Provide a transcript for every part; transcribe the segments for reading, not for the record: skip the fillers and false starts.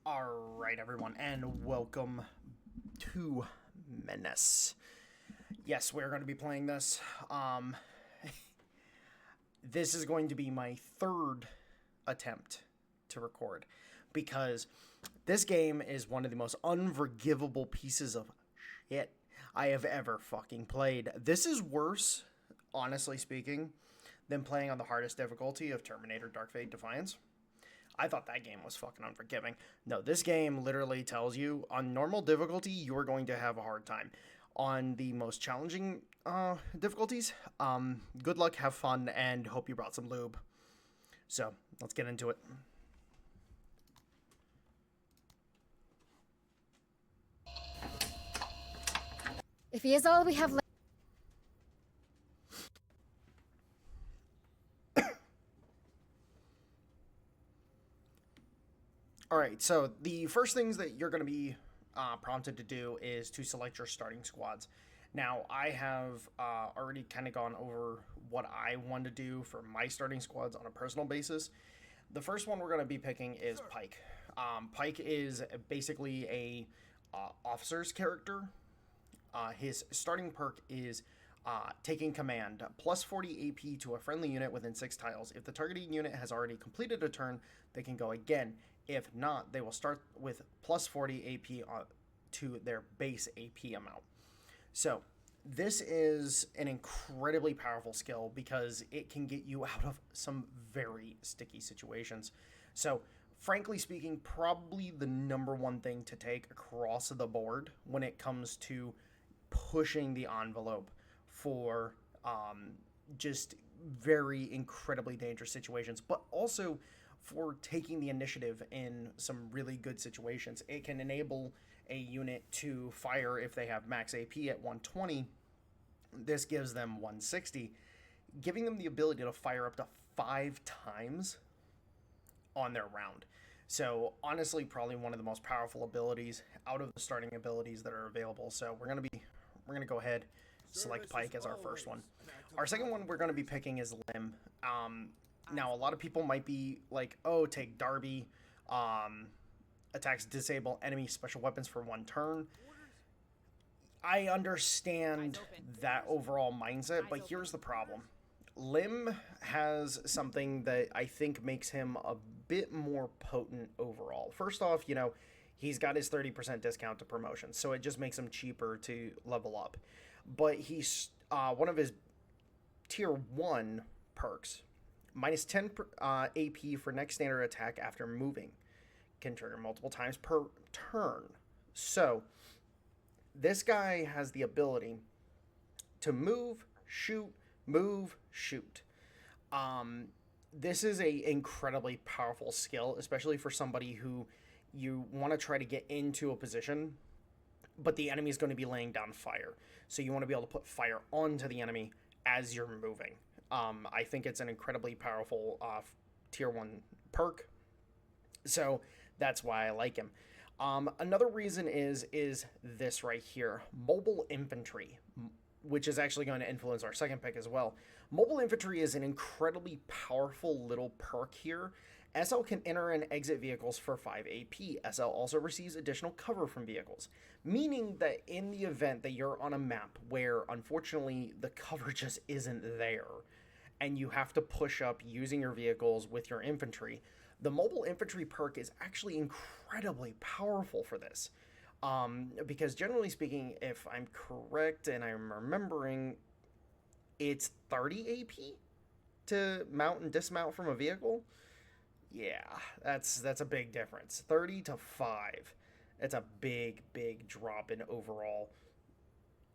Alright, everyone, and welcome to MENACE. Yes, we're going to be playing this. This is going to be my third attempt to record because this game is one of the most unforgivable pieces of shit I have ever fucking played. This is worse, honestly speaking, than playing on the hardest difficulty of Terminator Dark Fate Defiance. I thought that game was fucking unforgiving. No, this game literally tells you on normal difficulty, you're going to have a hard time. On the most challenging difficulties, good luck, have fun, and hope you brought some lube. So, let's get into it. If he is all we have left. Alright, so the first things that you're going to be prompted to do is to select your starting squads. Now, I have already kind of gone over what I want to do for my starting squads on a personal basis. The first one we're going to be picking is Pike. Pike is basically a officer's character. His starting perk is taking command, plus 40 AP to a friendly unit within 6 tiles. If the targeting unit has already completed a turn, they can go again. If not, they will start with plus 40 AP to their base AP amount. So this is an incredibly powerful skill because it can get you out of some very sticky situations. So frankly speaking, probably the number one thing to take across the board when it comes to pushing the envelope for just very incredibly dangerous situations, but also for taking the initiative in some really good situations. It can enable a unit to fire if they have max AP at 120. This gives them 160, giving them the ability to fire up to 5 times on their round. So honestly, probably one of the most powerful abilities out of the starting abilities that are available. So we're gonna go ahead, select Pike as our first one. Our second one we're gonna be picking is Lim. Now, a lot of people might be like, oh, take Darby, attacks disable enemy special weapons for 1 turn. I understand that overall mindset, but here's the problem. Lim has something that I think makes him a bit more potent overall. First off, he's got his 30% discount to promotion, so it just makes him cheaper to level up. But he's one of his tier 1 perks, minus 10 AP for next standard attack after moving. Can trigger multiple times per turn. So, this guy has the ability to move, shoot, move, shoot. This is a incredibly powerful skill, especially for somebody who you want to try to get into a position, but the enemy is going to be laying down fire. So you want to be able to put fire onto the enemy as you're moving. I think it's an incredibly powerful tier 1 perk, so that's why I like him. Another reason is this right here, mobile infantry, which is actually going to influence our second pick as well. Mobile infantry is an incredibly powerful little perk here. SL can enter and exit vehicles for 5 AP. SL also receives additional cover from vehicles, meaning that in the event that you're on a map where unfortunately the cover just isn't there and you have to push up using your vehicles with your infantry, the mobile infantry perk is actually incredibly powerful for this. Because generally speaking, if I'm correct and I'm remembering, it's 30 AP to mount and dismount from a vehicle. Yeah, that's a big difference. 30 to 5. It's a big drop in overall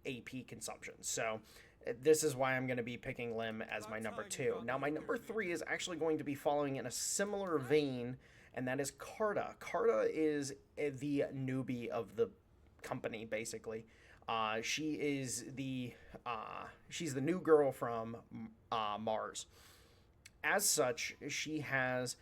AP consumption. So this is why I'm going to be picking Lim as my number 2. Now my number 3 is actually going to be following in a similar vein, and that is Carta. Carta is the newbie of the company, basically. She's the new girl from Mars. As such, she has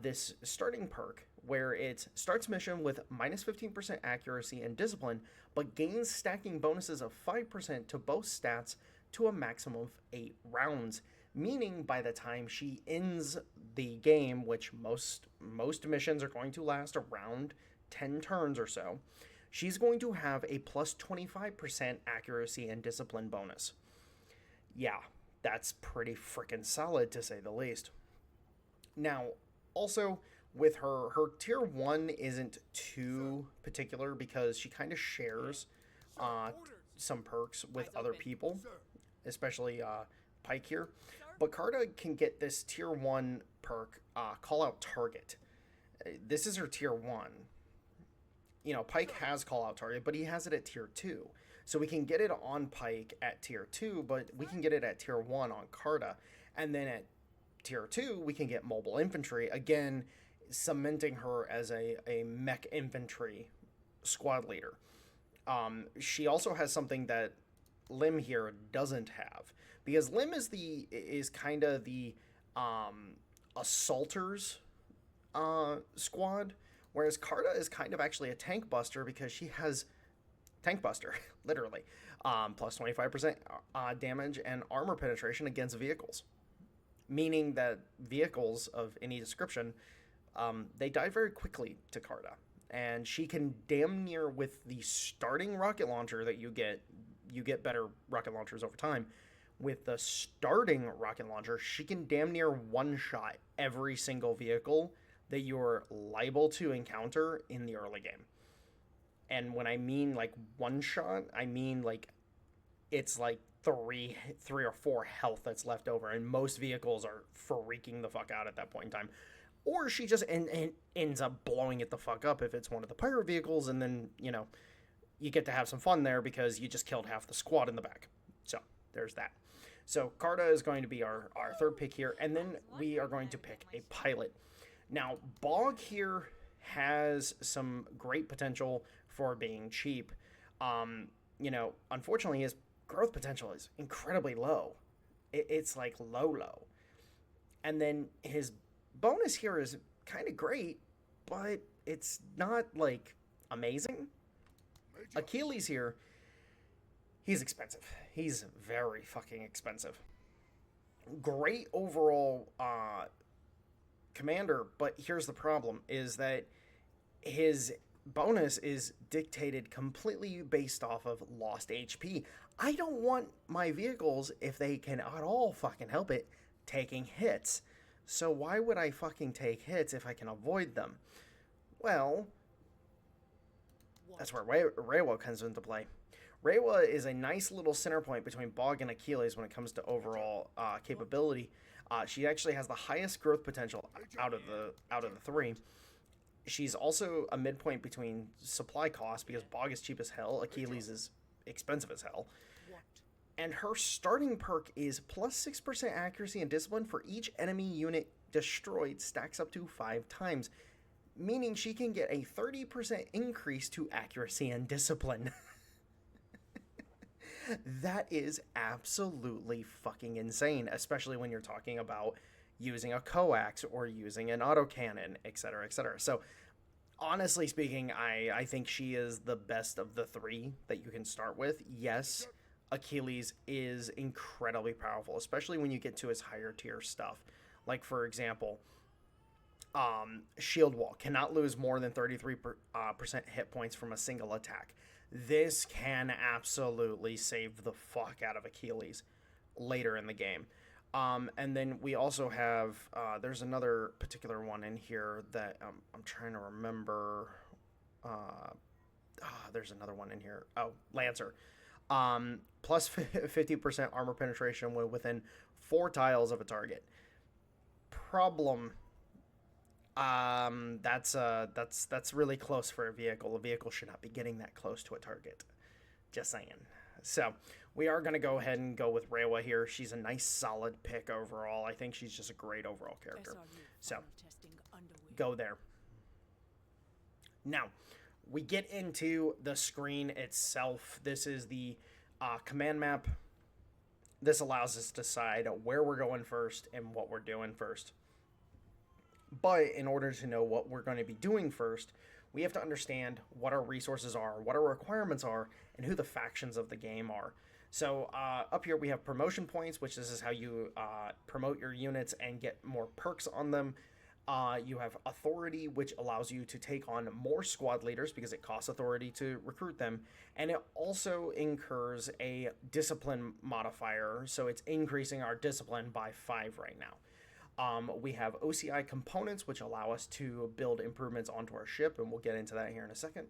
this starting perk where it starts mission with minus 15% accuracy and discipline, but gains stacking bonuses of 5% to both stats to a maximum of 8 rounds, meaning by the time she ends the game, which most missions are going to last around 10 turns or so, she's going to have a plus 25% accuracy and discipline bonus. Yeah, that's pretty freaking solid to say the least. Now, also with her tier 1 isn't too particular because she kind of shares some perks with other people, especially Pike here. But Carta can get this tier 1 perk, Call Out Target. This is her tier 1. You know, Pike has Call Out Target, but he has it at tier 2. So we can get it on Pike at tier 2, but we can get it at tier 1 on Carta. And then at tier 2, we can get Mobile Infantry, again, cementing her as a mech infantry squad leader. She also has something that Lim here doesn't have, because Lim is kind of the assaulters squad, whereas Carta is kind of actually a tank buster because she has tank buster literally plus 25% damage and armor penetration against vehicles, meaning that vehicles of any description, they die very quickly to Carta, and she can damn near, with the starting rocket launcher that you get better rocket launchers over time. With the starting rocket launcher, she can damn near one-shot every single vehicle that you're liable to encounter in the early game. And when I mean like one-shot, I mean like it's like three or four health that's left over, and most vehicles are freaking the fuck out at that point in time. Or she just ends up blowing it the fuck up if it's one of the pirate vehicles, and then, you know, you get to have some fun there because you just killed half the squad in the back. So, there's that. So, Carta is going to be our third pick here, and then we are going to pick a pilot. Now, Bog here has some great potential for being cheap. You know, unfortunately, his growth potential is incredibly low. It's like low. And then his bonus here is kind of great, but it's not like amazing. Achilles here, he's expensive. He's very fucking expensive. Great overall commander, but here's the problem, is that his bonus is dictated completely based off of lost HP. I don't want my vehicles, if they can at all fucking help it, taking hits. So why would I fucking take hits if I can avoid them? Well, that's where Reiwa comes into play. Reiwa is a nice little center point between Bog and Achilles when it comes to overall capability. She actually has the highest growth potential out of the three. She's also a midpoint between supply costs because Bog is cheap as hell, Achilles is expensive as hell. And her starting perk is plus 6% accuracy and discipline for each enemy unit destroyed, stacks up to 5 times, meaning she can get a 30% increase to accuracy and discipline. That is absolutely fucking insane, especially when you're talking about using a coax or using an autocannon, etc., etc. So, honestly speaking, I think she is the best of the three that you can start with. Yes, Achilles is incredibly powerful, especially when you get to his higher tier stuff. Like, for example, Shield Wall cannot lose more than 33% hit points from a single attack. This can absolutely save the fuck out of Achilles later in the game. And then we also have, there's another particular one in here that I'm trying to remember. There's another one in here. Oh, Lancer. Plus 50% armor penetration within 4 tiles of a target. Problem. That's really close for a vehicle. A vehicle should not be getting that close to a target. Just saying. So, we are going to go ahead and go with Reiwa here. She's a nice, solid pick overall. I think she's just a great overall character. So, go there. Now, we get into the screen itself. This is the command map. This allows us to decide where we're going first and what we're doing first. But in order to know what we're going to be doing first, we have to understand what our resources are, what our requirements are, and who the factions of the game are. So up here we have promotion points, which this is how you promote your units and get more perks on them. You have authority, which allows you to take on more squad leaders because it costs authority to recruit them. And it also incurs a discipline modifier, so it's increasing our discipline by 5 right now. We have OCI components, which allow us to build improvements onto our ship, and we'll get into that here in a second.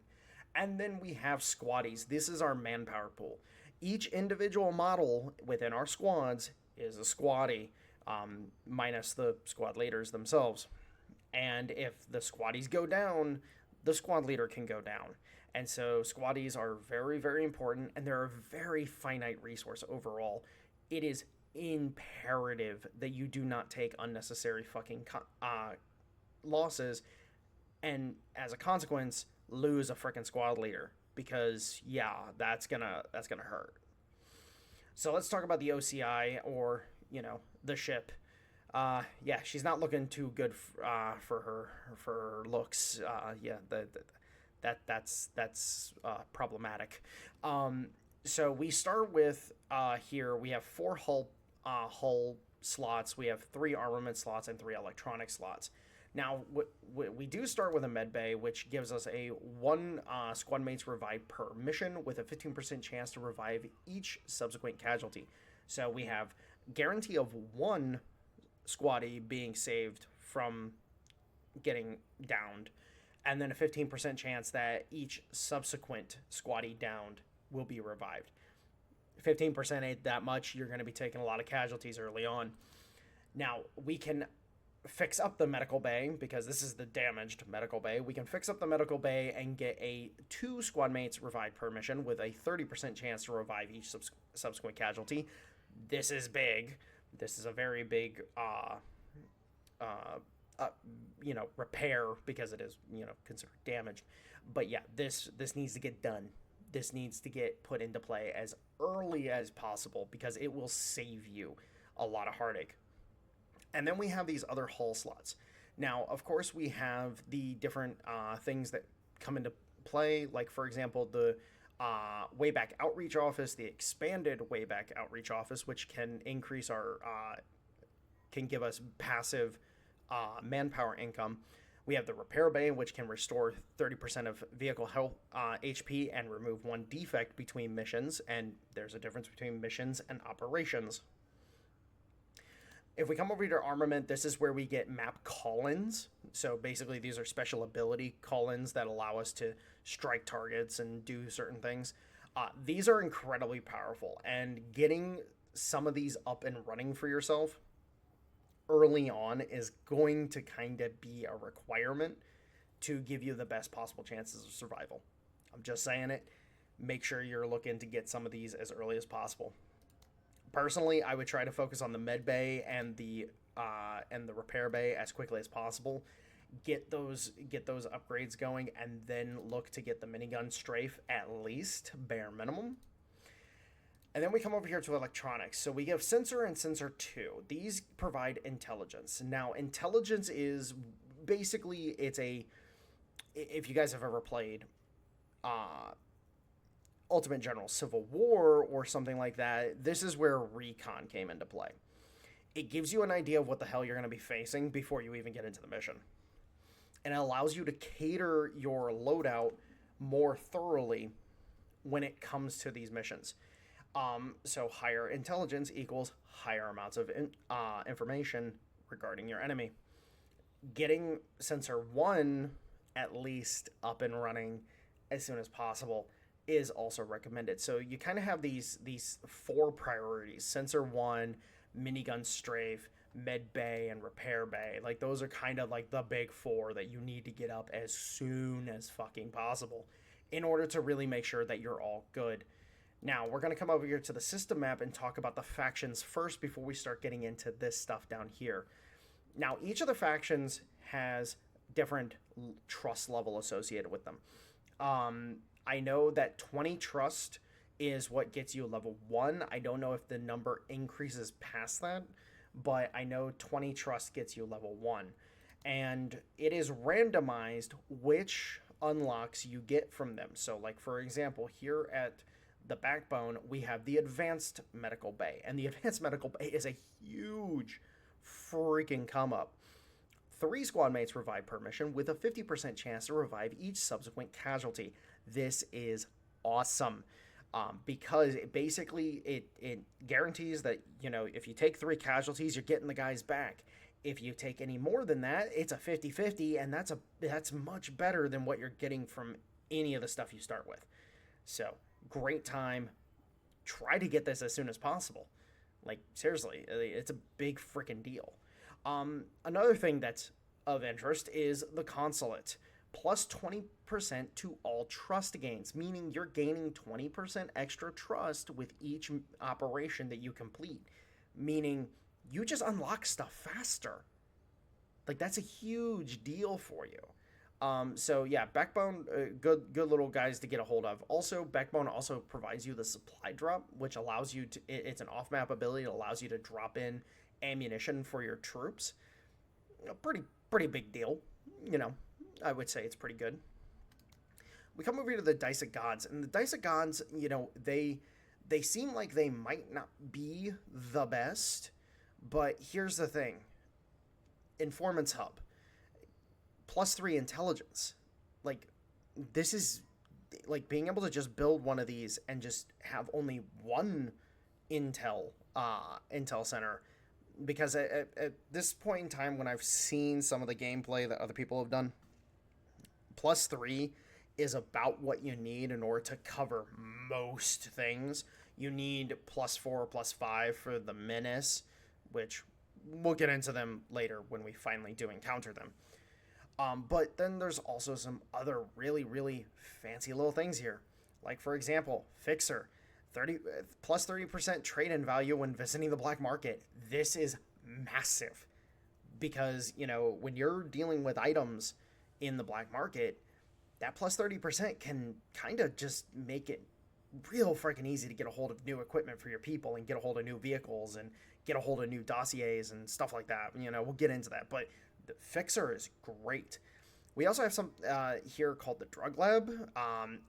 And then we have squaddies. This is our manpower pool. Each individual model within our squads is a squaddie, minus the squad leaders themselves. And if the squaddies go down, the squad leader can go down. And so squaddies are very, very important, and they're a very finite resource overall. It is imperative that you do not take unnecessary fucking losses, and as a consequence, lose a freaking squad leader, because yeah, that's gonna hurt. So let's talk about the OCI, or the ship. Yeah, she's not looking too good for her looks. Yeah, that's problematic. So we start with here we have 4 hull slots. We have 3 armament slots and 3 electronic slots. Now we do start with a med bay, which gives us a 1 squad mates revive per mission with a 15% chance to revive each subsequent casualty. So we have guarantee of 1 squaddie being saved from getting downed, and then a 15% chance that each subsequent squaddie downed will be revived. 15% ain't that much. You're going to be taking a lot of casualties early on. Now, we can fix up the medical bay, because this is the damaged medical bay. We can fix up the medical bay and get a 2 squad mates revived per mission with a 30% chance to revive each subsequent casualty. This is big. This is a very big repair, because it is considered damaged. But yeah, this needs to get done. This needs to get put into play as early as possible, because it will save you a lot of heartache. And then we have these other hull slots. Now, of course, we have the different things that come into play, like for example the Wayback Outreach Office, the expanded Wayback Outreach Office, which can increase our can give us passive manpower income. We have the Repair Bay, which can restore 30% of vehicle health HP and remove 1 defect between missions, and there's a difference between missions and operations. If we come over to armament, this is where we get map call-ins. So basically these are special ability call-ins that allow us to strike targets and do certain things. These are incredibly powerful, and getting some of these up and running for yourself early on is going to kind of be a requirement to give you the best possible chances of survival. I'm just saying it. Make sure you're looking to get some of these as early as possible. Personally, I would try to focus on the med bay and the repair bay as quickly as possible. Get those upgrades going, and then look to get the minigun strafe at least, bare minimum. And then we come over here to electronics. So we have sensor and sensor 2. These provide intelligence. Now, intelligence is basically, if you guys have ever played Ultimate General Civil War or something like that, this is where recon came into play. It gives you an idea of what the hell you're going to be facing before you even get into the mission. And it allows you to cater your loadout more thoroughly when it comes to these missions. So higher intelligence equals higher amounts of information regarding your enemy. Getting Sensor 1 at least up and running as soon as possible is also recommended. So you kind of have these 4 priorities: Sensor 1, minigun strafe, med bay, and repair bay. Like, those are kind of like the big 4 that you need to get up as soon as fucking possible in order to really make sure that you're all good. Now, we're going to come over here to the system map and talk about the factions first before we start getting into this stuff down here. Now, each of the factions has different trust level associated with them. I know that 20 trust is what gets you level 1. I don't know if the number increases past that, but I know 20 trust gets you level 1. And it is randomized which unlocks you get from them. So, like, for example, here at the backbone, we have the advanced medical bay. And the advanced medical bay is a huge freaking come up. 3 squad mates revive per mission with a 50% chance to revive each subsequent casualty. This is awesome. Because it guarantees that, if you take 3 casualties, you're getting the guys back. If you take any more than that, it's a 50-50, and that's much better than what you're getting from any of the stuff you start with. So, great time. Try to get this as soon as possible. Like, seriously, it's a big freaking deal. Another thing that's of interest is the consulate. Plus 20% to all trust gains, meaning you're gaining 20% extra trust with each operation that you complete. Meaning you just unlock stuff faster. Like, that's a huge deal for you. So yeah, Backbone, good little guys to get a hold of. Also, Backbone also provides you the supply drop, which allows you to, it's an off-map ability. It allows you to drop in ammunition for your troops. A pretty big deal. I would say it's pretty good. We come over to the Dice of Gods, and the Dice of Gods, they seem like they might not be the best, but here's the thing. Informant's Hub. +3 intelligence. Like, this is, like, being able to just build one of these and just have only one intel center. Because at this point in time, when I've seen some of the gameplay that other people have done, +3 is about what you need in order to cover most things. You need +4, +5 for the MENACE, which we'll get into them later when we finally do encounter them. But then there's also some other really, really fancy little things here. Like, for example, Fixer. Plus 30% trade-in value when visiting the black market. This is massive. Because, when you're dealing with items in the black market, that plus 30% can kind of just make it real freaking easy to get a hold of new equipment for your people and get a hold of new vehicles and get a hold of new dossiers and stuff like that. We'll get into that. But the Fixer is great. We also have some here called the Drug Lab.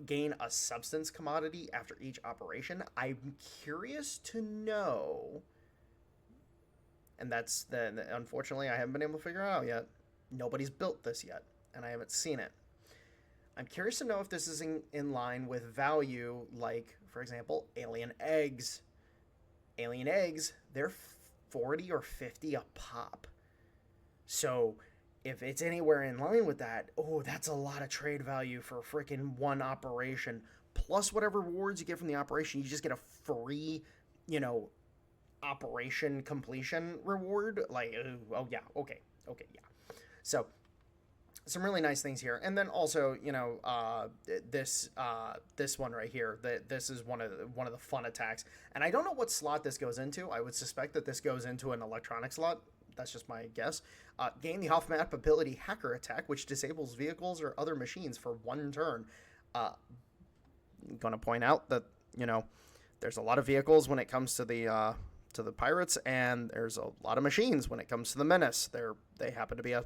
Gain a substance commodity after each operation. I'm curious to know, and that's unfortunately I haven't been able to figure out yet. Nobody's built this yet, and I haven't seen it. I'm curious to know if this is in line with value, like, for example, alien eggs. Alien eggs, they're 40 or 50 a pop. So if it's anywhere in line with that, that's a lot of trade value for freaking one operation. Plus whatever rewards you get from the operation, you just get a free, operation completion reward. Like, yeah. So some really nice things here. And then also, this one right here, this is one of the fun attacks. And I don't know what slot this goes into. I would suspect that this goes into an electronic slot. That's just my guess. Gain the off-map ability Hacker Attack, which disables vehicles or other machines for 1 turn. I'm going to point out that, there's a lot of vehicles when it comes to the pirates, and there's a lot of machines when it comes to the Menace. They happen to be a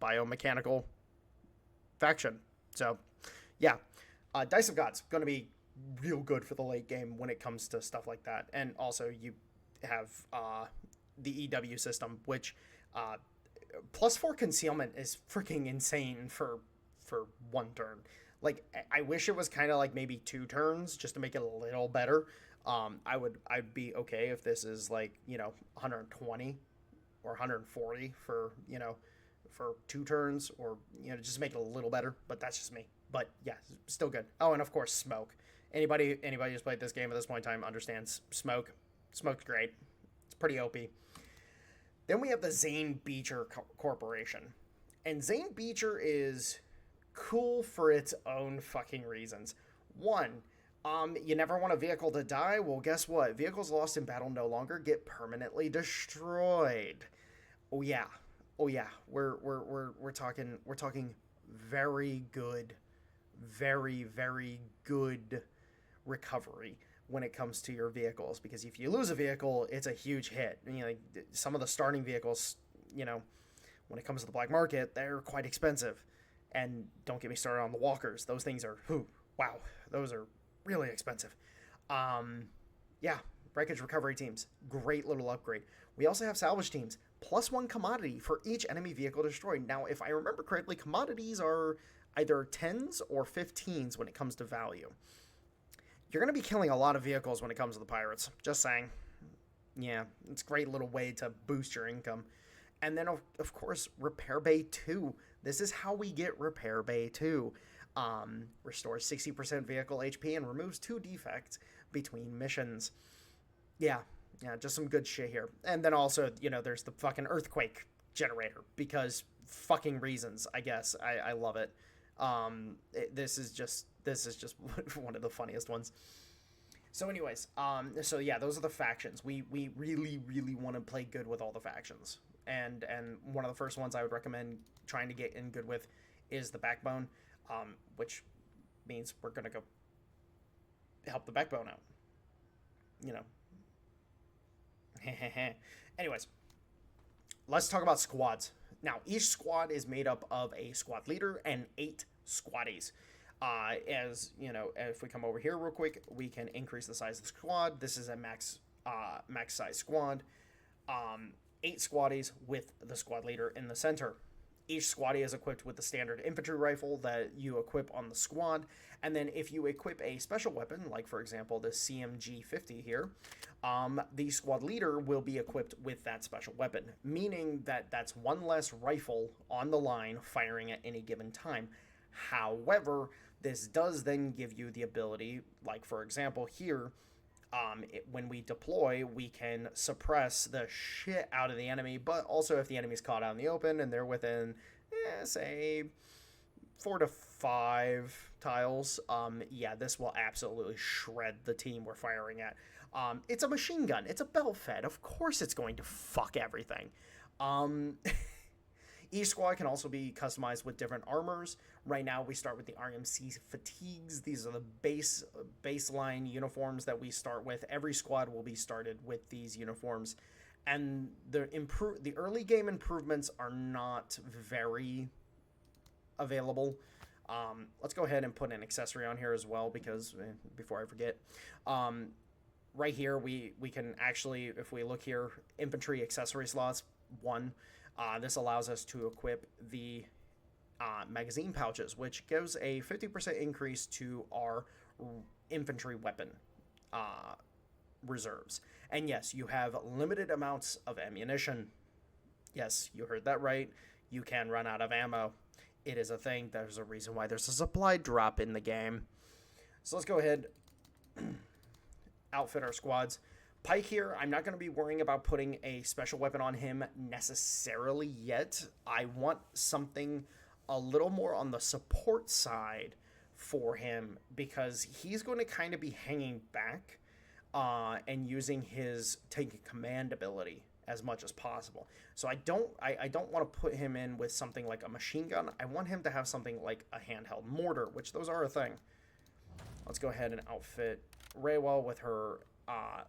biomechanical faction. So, yeah. Dice of Gods, going to be real good for the late game when it comes to stuff like that. And also, you have the EW system, which +4 concealment is freaking insane for 1 turn. Like, I wish it was kind of like maybe 2 turns just to make it a little better. I'd be okay if this is like, 120 or 140 for 2 turns, or just make it a little better. But that's just me. But yeah, still good. Oh, and of course, smoke. Anybody who's played this game at this point in time understands smoke. Smoke's great. It's pretty OP. Then we have the Zane Beecher Corporation. And Zane Beecher is cool for its own fucking reasons. One, you never want a vehicle to die? Well, guess what? Vehicles lost in battle no longer get permanently destroyed. Oh yeah. We're talking very good, very, very good recovery when it comes to your vehicles, because if you lose a vehicle, it's a huge hit. Some of the starting vehicles, when it comes to the black market, they're quite expensive. And don't get me started on the walkers. Those things are, wow, those are really expensive. Um, yeah, wreckage recovery teams, great little upgrade. We also have salvage teams, +1 commodity for each enemy vehicle destroyed. Now, if I remember correctly, commodities are either 10s or 15s when it comes to value. You're going to be killing a lot of vehicles when it comes to the pirates. Just saying. Yeah, it's a great little way to boost your income. And then, of course, Repair Bay 2. This is how we get Repair Bay 2. Restores 60% vehicle HP and removes 2 defects between missions. Yeah, yeah, just some good shit here. And then also, there's the fucking earthquake generator because fucking reasons, I guess. I love it. This is just one of the funniest ones. So anyways, so yeah, those are the factions. We really want to play good with all the factions. And one of the first ones I would recommend trying to get in good with is the backbone, which means we're gonna go help the backbone out. You know. Anyways, let's talk about squads. Now, each squad is made up of a squad leader and 8 squaddies. As you know, if we come over here real quick, we can increase the size of the squad. This is a max size squad. 8 squaddies with the squad leader in the center. Each squaddie is equipped with the standard infantry rifle that you equip on the squad, and then if you equip a special weapon, like for example the CMG-50 here, the squad leader will be equipped with that special weapon, meaning that that's 1 less rifle on the line firing at any given time. However, this does then give you the ability, like for example here, when we deploy, we can suppress the shit out of the enemy, but also if the enemy's caught out in the open and they're within, say, 4 to 5 tiles, yeah, this will absolutely shred the team we're firing at. It's a machine gun. It's a belt fed. Of course it's going to fuck everything. Each squad can also be customized with different armors. Right now, we start with the RMC fatigues. These are the baseline uniforms that we start with. Every squad will be started with these uniforms, and the early game improvements are not very available. Let's go ahead and put an accessory on here as well because before I forget. Right here, we can actually, if we look here, infantry accessory slots 1. This allows us to equip the magazine pouches, which gives a 50% increase to our infantry weapon reserves. And yes, you have limited amounts of ammunition. Yes, you heard that right. You can run out of ammo. It is a thing. There's a reason why there's a supply drop in the game. So let's go ahead, outfit our squads. Pike here, I'm not going to be worrying about putting a special weapon on him necessarily yet. I want something a little more on the support side for him because he's going to kind of be hanging back and using his taking command ability as much as possible. So I don't want to put him in with something like a machine gun. I want him to have something like a handheld mortar, which those are a thing. Let's go ahead and outfit Raywell with her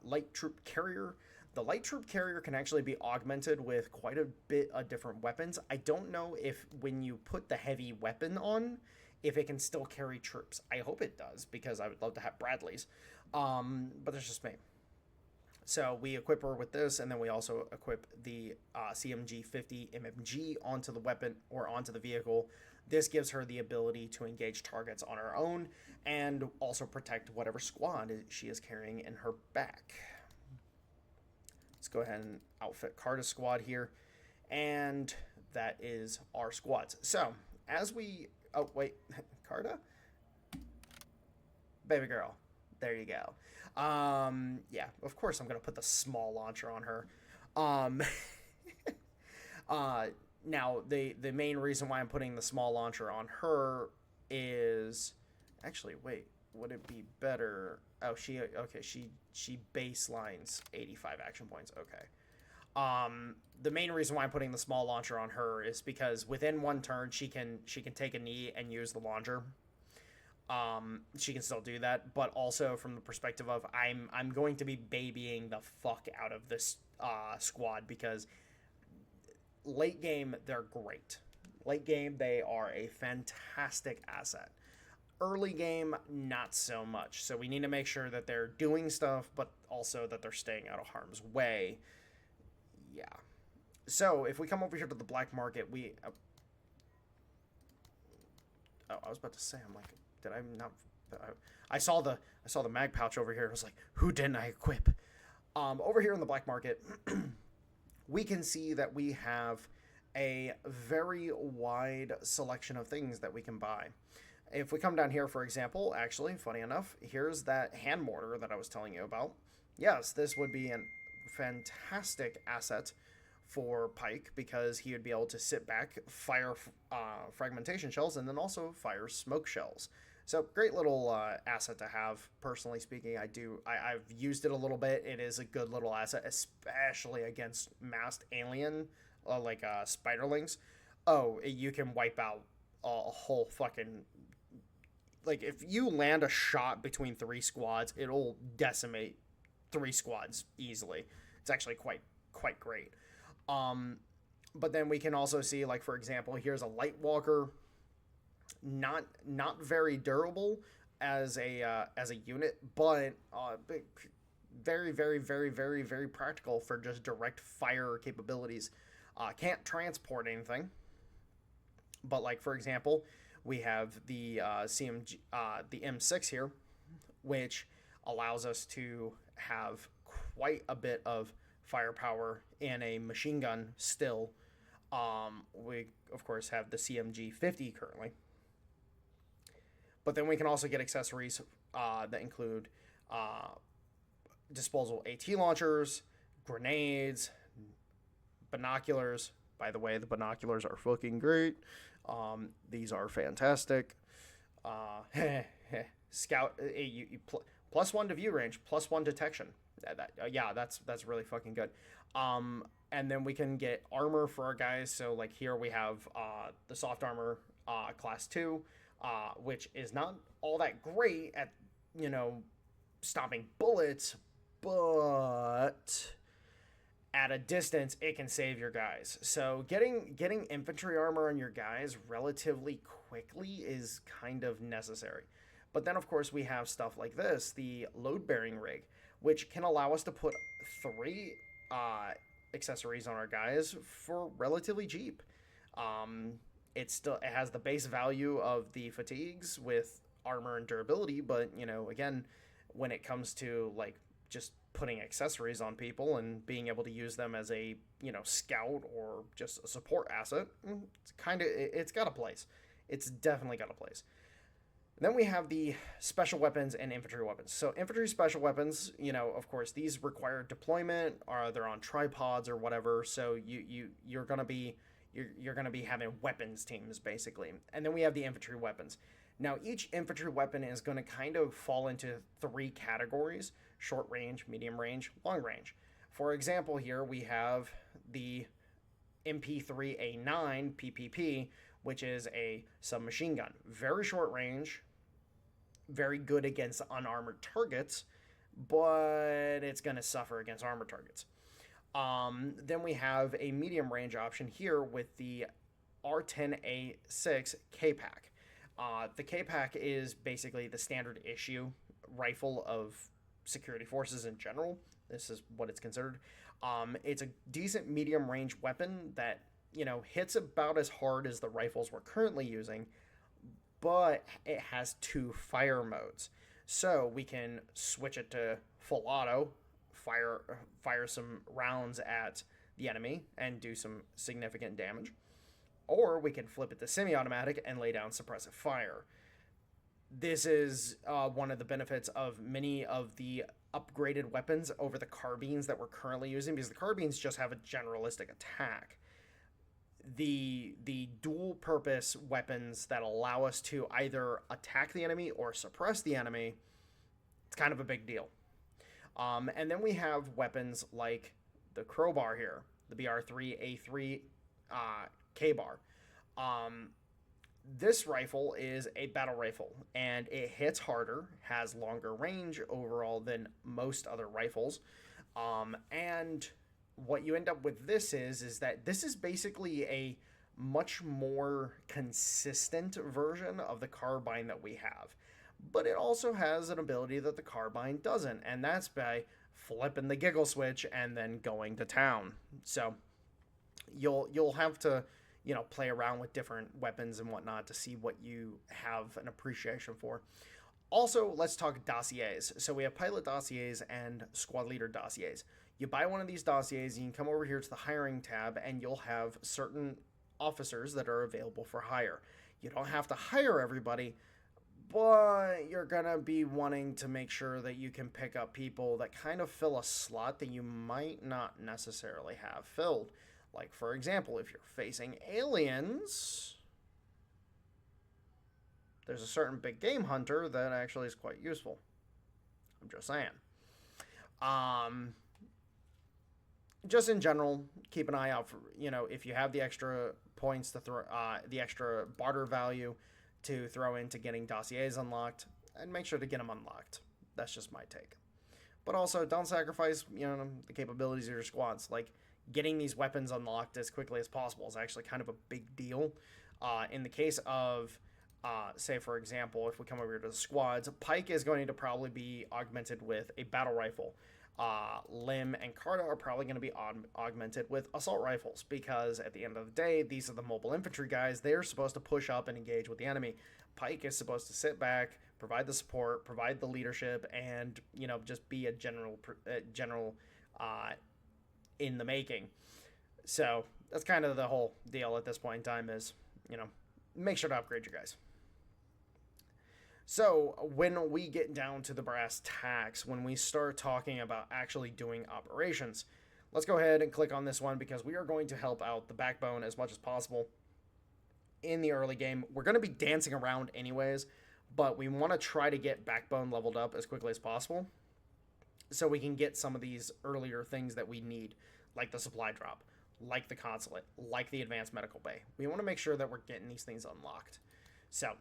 light troop carrier. The light troop carrier can actually be augmented with quite a bit of different weapons. I don't know if when you put the heavy weapon on, if it can still carry troops. I hope it does because I would love to have Bradley's. But that's just me. So we equip her with this, and then we also equip the CMG-50 MMG onto the weapon or onto the vehicle. This gives her the ability to engage targets on her own and also protect whatever squad she is carrying in her back. Let's go ahead and outfit Carta's squad here. And that is our squads. So, as we... Oh, wait. Carta? Baby girl. There you go. Yeah, of course I'm going to put the small launcher on her. Now, the main reason why I'm putting the small launcher on her is... Actually, wait. Would it be better... Oh, she baselines 85 action points. Okay. The main reason why I'm putting the small launcher on her is because within 1 turn, she can take a knee and use the launcher. She can still do that, but also from the perspective of I'm going to be babying the fuck out of this squad because late game, they're great. Late game, they are a fantastic asset. Early game, not so much. So we need to make sure that they're doing stuff, but also that they're staying out of harm's way. Yeah. So if we come over here to the black market, we. Oh, I was about to say, I'm like, did I not? I saw the mag pouch over here. I was like, who didn't I equip? Over here in the black market, we can see that we have a very wide selection of things that we can buy. If we come down here, for example, actually, funny enough, here's that hand mortar that I was telling you about. Yes, this would be a fantastic asset for Pike because he would be able to sit back, fire fragmentation shells, and then also fire smoke shells. So great little asset to have. Personally speaking, I've used it a little bit. It is a good little asset, especially against masked alien like spiderlings. Oh, you can wipe out a whole fucking, like, if you land a shot between three squads, it'll decimate three squads easily. It's actually quite great. Um, but then we can also see, like, for example, here's a light walker, not very durable as a unit, but very very practical for just direct fire capabilities. Can't transport anything, but like for example, we have the CMG, the M6 here, which allows us to have quite a bit of firepower in a machine gun still. We of course have the CMG 50 currently, but then we can also get accessories that include disposable AT launchers, grenades, binoculars. By the way, the binoculars are fucking great. These are fantastic. Scout, plus one to view range, plus one detection. Yeah, that's really fucking good. And then we can get armor for our guys. So like here we have the soft armor class 2, which is not all that great at, stopping bullets, but at a distance it can save your guys. So getting infantry armor on your guys relatively quickly is kind of necessary. But then of course we have stuff like this, the load bearing rig, which can allow us to put 3 accessories on our guys for relatively cheap. It has the base value of the fatigues with armor and durability, but again, when it comes to like just putting accessories on people and being able to use them as a scout or just a support asset, it's got a place. It's definitely got a place. Then we have the special weapons and infantry weapons. So infantry special weapons, of course, these require deployment, or they're on tripods or whatever. So you're gonna be having weapons teams basically. And then we have the infantry weapons. Now each infantry weapon is going to kind of fall into 3 categories: short range, medium range, long range. For example, here we have the MP3A9 PPP, which is a submachine gun. Very short range, very good against unarmored targets, but it's going to suffer against armored targets. Then we have a medium range option here with the R10A6 K-Pack. The K-Pack is basically the standard issue rifle of security forces in general. This is what it's considered. It's a decent medium range weapon that hits about as hard as the rifles we're currently using, but it has 2 fire modes. So we can switch it to full auto, fire some rounds at the enemy and do some significant damage, or we can flip it to semi-automatic and lay down suppressive fire. This is one of the benefits of many of the upgraded weapons over the carbines that we're currently using, because the carbines just have a generalistic attack. The dual purpose weapons that allow us to either attack the enemy or suppress the enemy, it's kind of a big deal. And then we have weapons like the crowbar here, the BR3A3 K-bar. This rifle is a battle rifle, and it hits harder, has longer range overall than most other rifles. And what you end up with this is that this is basically a much more consistent version of the carbine that we have. But it also has an ability that the carbine doesn't, and that's by flipping the giggle switch and then going to town. So you'll have to play around with different weapons and whatnot to see what you have an appreciation for. Also, let's talk dossiers. So we have pilot dossiers and squad leader dossiers. You buy one of these dossiers, you can come over here to the hiring tab, and you'll have certain officers that are available for hire. You don't have to hire everybody, but you're gonna be wanting to make sure that you can pick up people that kind of fill a slot that you might not necessarily have filled. Like, for example, if you're facing aliens, there's a certain big game hunter that actually is quite useful. I'm just saying. Just in general, keep an eye out for, if you have the extra points to throw, the extra barter value to throw into getting dossiers unlocked, and make sure to get them unlocked. That's just my take. But also, don't sacrifice, the capabilities of your squads. Like, getting these weapons unlocked as quickly as possible is actually kind of a big deal. In the case of, say, for example, if we come over here to the squads, Pike is going to probably be augmented with a battle rifle. Lim and Carta are probably going to be augmented with assault rifles, because at the end of the day, these are the mobile infantry guys. They're supposed to push up and engage with the enemy. Pike is supposed to sit back, provide the support, provide the leadership, and just be a general in the making. So that's kind of the whole deal at this point in time is, make sure to upgrade your guys. So when we get down to the brass tacks, when we start talking about actually doing operations, let's go ahead and click on this one, because we are going to help out the backbone as much as possible in the early game. We're going to be dancing around anyways, but we want to try to get backbone leveled up as quickly as possible so we can get some of these earlier things that we need, like the supply drop, like the consulate, like the advanced medical bay. We want to make sure that we're getting these things unlocked. So,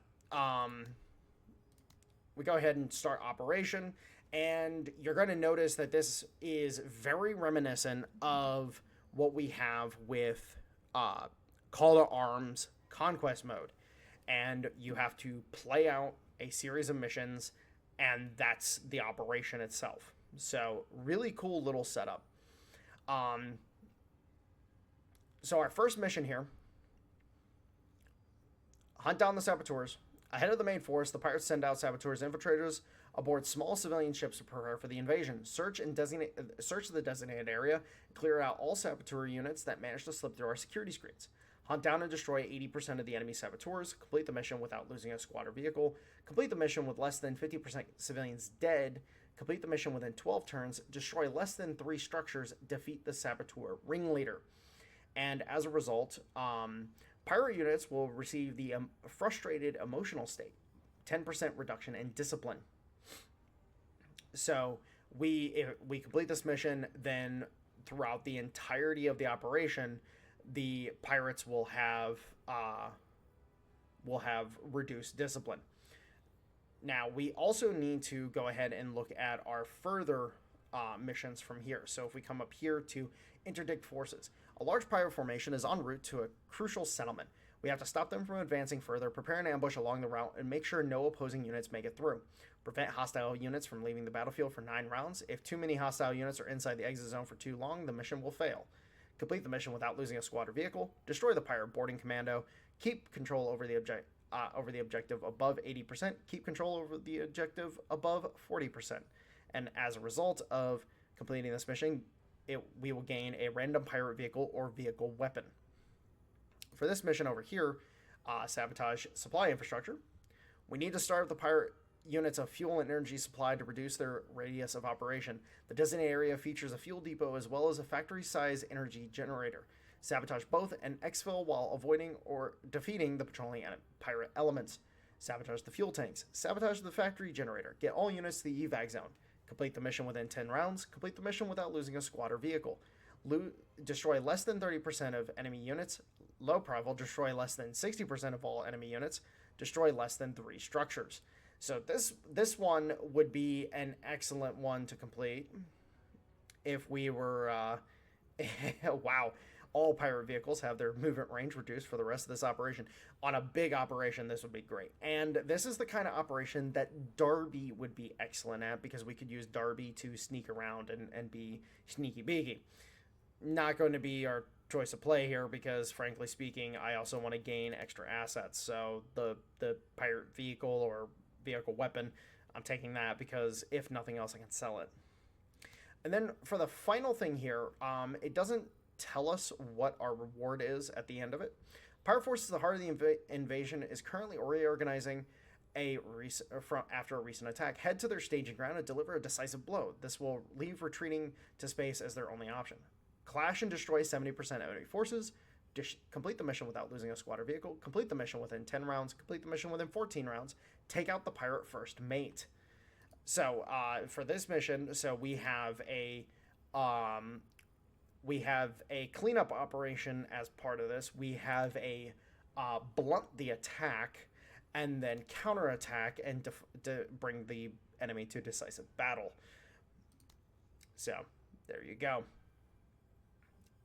we go ahead and start operation, and you're going to notice that this is very reminiscent of what we have with Call to Arms Conquest Mode. And you have to play out a series of missions, and that's the operation itself. So, really cool little setup. So our first mission here, hunt down the saboteurs. Ahead of the main force, the pirates send out saboteurs infiltrators aboard small civilian ships to prepare for the invasion. Search the designated area and clear out all saboteur units that manage to slip through our security screens. Hunt down and destroy 80% of the enemy saboteurs. Complete the mission without losing a squad or vehicle. Complete the mission with less than 50% civilians dead. Complete the mission within 12 turns. Destroy less than 3 structures. Defeat the saboteur ringleader. And as a result, pirate units will receive the frustrated emotional state, 10% reduction in discipline. So if we complete this mission, then throughout the entirety of the operation, the pirates will have reduced discipline. Now, we also need to go ahead and look at our further missions from here. So if we come up here to interdict forces, a large pirate formation is en route to a crucial settlement. We have to stop them from advancing further, prepare an ambush along the route, and make sure no opposing units make it through. Prevent hostile units from leaving the battlefield for 9 rounds. If too many hostile units are inside the exit zone for too long, the mission will fail. Complete the mission without losing a squad or vehicle. Destroy the pirate boarding commando. Keep control over the objective above 80%. Keep control over the objective above 40%. And as a result of completing this mission, we will gain a random pirate vehicle or vehicle weapon. For this mission over here, sabotage supply infrastructure. We need to starve the pirate units of fuel and energy supply to reduce their radius of operation. The designated area features a fuel depot as well as a factory-size energy generator. Sabotage both and exfil while avoiding or defeating the patrolling pirate elements. Sabotage the fuel tanks. Sabotage the factory generator. Get all units to the evac zone. Complete the mission within 10 rounds. Complete the mission without losing a squad or vehicle. Destroy less than 30% of enemy units. Low profile. Destroy less than 60% of all enemy units. Destroy less than 3 structures. So this one would be an excellent one to complete if we were wow. all pirate vehicles have their movement range reduced for the rest of this operation. On a big operation, this would be great. And this is the kind of operation that Darby would be excellent at, because we could use Darby to sneak around and be sneaky beaky. Not going to be our choice of play here, because frankly speaking, I also want to gain extra assets. So the pirate vehicle or vehicle weapon, I'm taking that because if nothing else, I can sell it. And then for the final thing here, it doesn't tell us what our reward is at the end of it. Pirate Forces, the heart of the invasion, is currently reorganizing after a recent attack. Head to their staging ground and deliver a decisive blow. This will leave retreating to space as their only option. Clash and destroy 70% enemy forces. Complete the mission without losing a squad or vehicle. Complete the mission within 10 rounds. Complete the mission within 14 rounds. Take out the pirate first mate. So for this mission, so we have a cleanup operation as part of this. We have a blunt the attack, and then counterattack and bring the enemy to decisive battle. So there you go.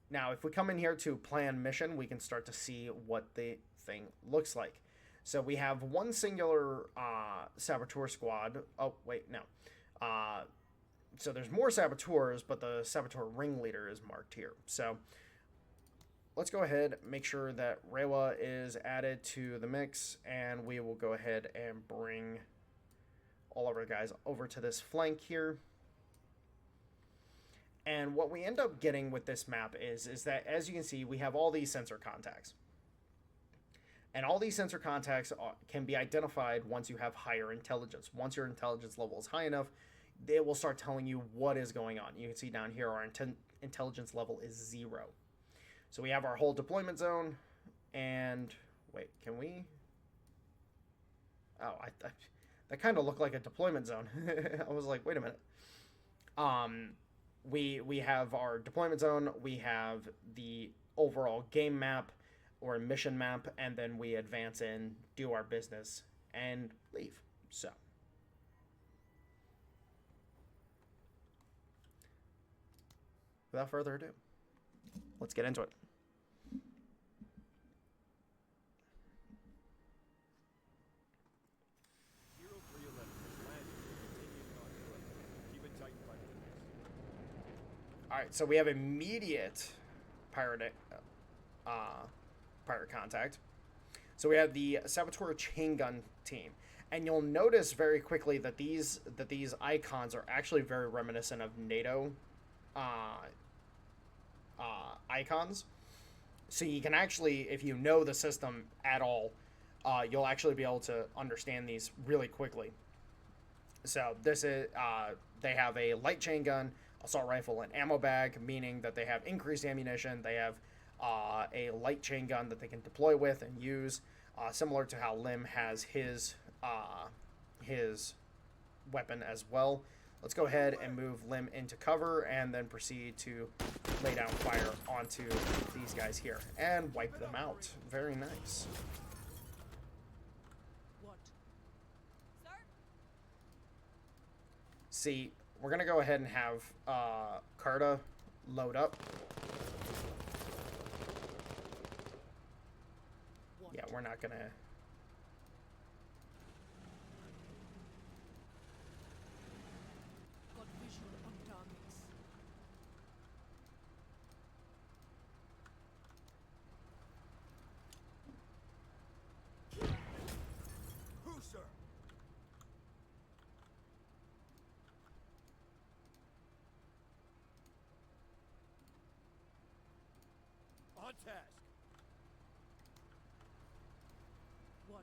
Now, if we come in here to plan mission, we can start to see what the thing looks like. So we have one singular saboteur squad. Oh, wait, no. So there's more saboteurs, but the saboteur ringleader is marked here. So let's go ahead, make sure that Rewa is added to the mix, and we will go ahead and bring all of our guys over to this flank here. And what we end up getting with this map is that, as you can see, we have all these sensor contacts. And all these sensor contacts can be identified once you have higher intelligence. Once your intelligence level is high enough, they will start telling you what is going on. You can see down here our intelligence level is 0. So we have our whole deployment zone. And wait, can we? Oh, that kind of looked like a deployment zone. I was like, wait a minute. We have our deployment zone. We have the overall game map or mission map, and then we advance in, do our business, and leave. So without further ado, let's get into it. All right, so we have immediate pirate contact. So we have the saboteur chain gun team, and you'll notice very quickly that these icons are actually very reminiscent of NATO icons. So you can actually, if you know the system at all, you'll actually be able to understand these really quickly. So this is they have a light chain gun, assault rifle, and ammo bag, meaning that they have increased ammunition. They have a light chain gun that they can deploy with and use, similar to how Lim has his weapon as well. Let's go ahead and move Lim into cover and then proceed to lay down fire onto these guys here and wipe them out. Very nice. See, we're going to go ahead and have Carta load up. Yeah, we're not going to... On task. What?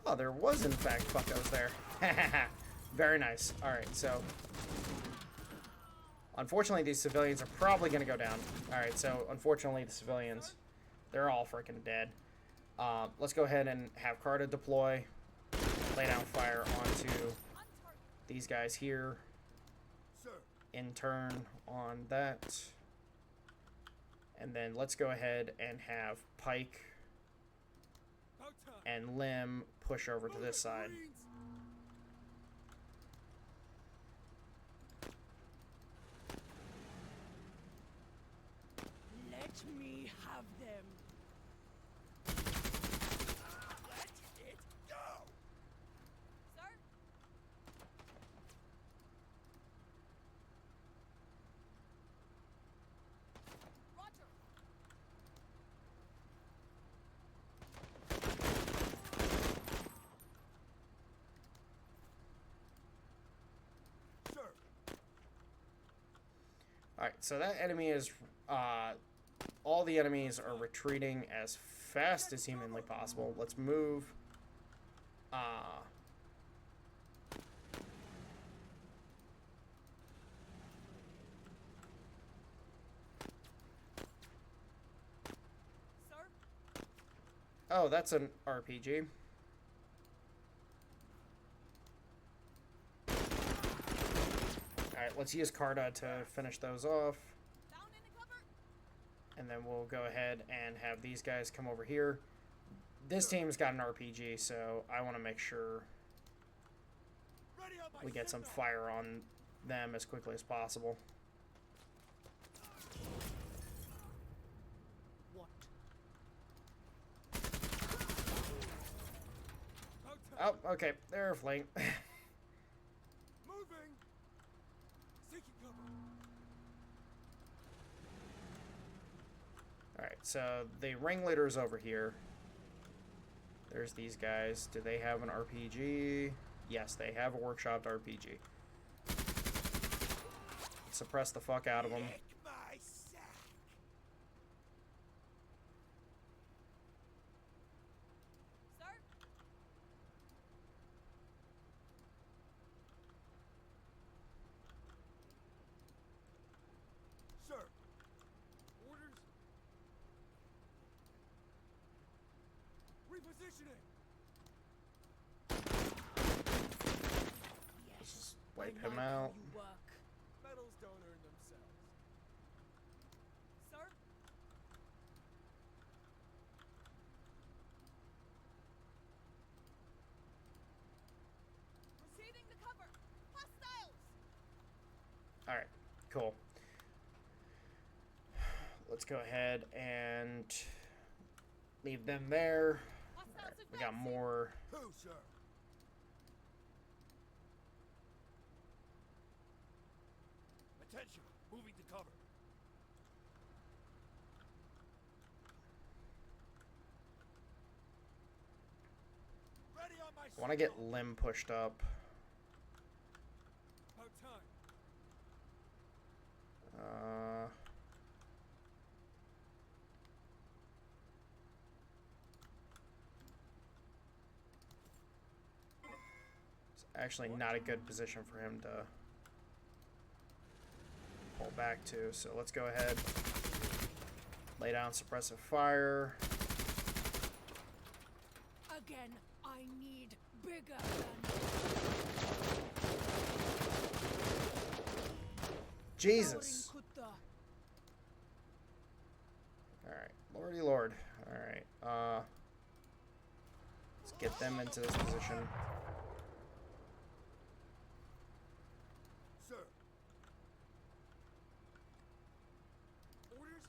Oh, there was in fact fuckos there. Very nice. Alright, so... Unfortunately, these civilians are probably going to go down. Alright, so unfortunately, the civilians, they're all freaking dead. Let's go ahead and have Carta deploy, lay down fire onto these guys here. In turn on that. And then let's go ahead and have Pike About time. and Lim push over to Move this it, side. Marines. Let me have them. Let it go. Sir? Roger. Sir. Alright, so that enemy is, all the enemies are retreating as fast as humanly possible. Let's move, Sir? oh, that's an RPG. Alright, let's use Carta to finish those off. Found any cover? And then we'll go ahead and have these guys come over here. This team's got an RPG, so I want to make sure Ready on my we get some signal. fire on them as quickly as possible. What? About time. Oh, okay, they're flanked. Moving. Seeking cover. Alright, so the ringleader's over here. There's these guys. Do they have an RPG? Yes, they have a workshopped RPG. Suppress the fuck out of them. Lick my sack. Sir? Sir. Orders. Repositioning. Yes. Just wipe I him like how out. you work. Medals don't earn themselves. Sir? Receiving the cover. Hostiles! Alright, cool. Let's go ahead and leave them there. Hostiles Alright, we got advancing. more. Who, sir? Attention. Moving to cover. Ready on my I want to get signal. Lim pushed up. About time. Uh, it's actually not a good position for him to pull back to, so let's go ahead. Lay down suppressive fire. Again, I need bigger guns. Jesus! Powering Kutta. Alright, lordy lord. Alright, let's get them into this position. Sir. Orders?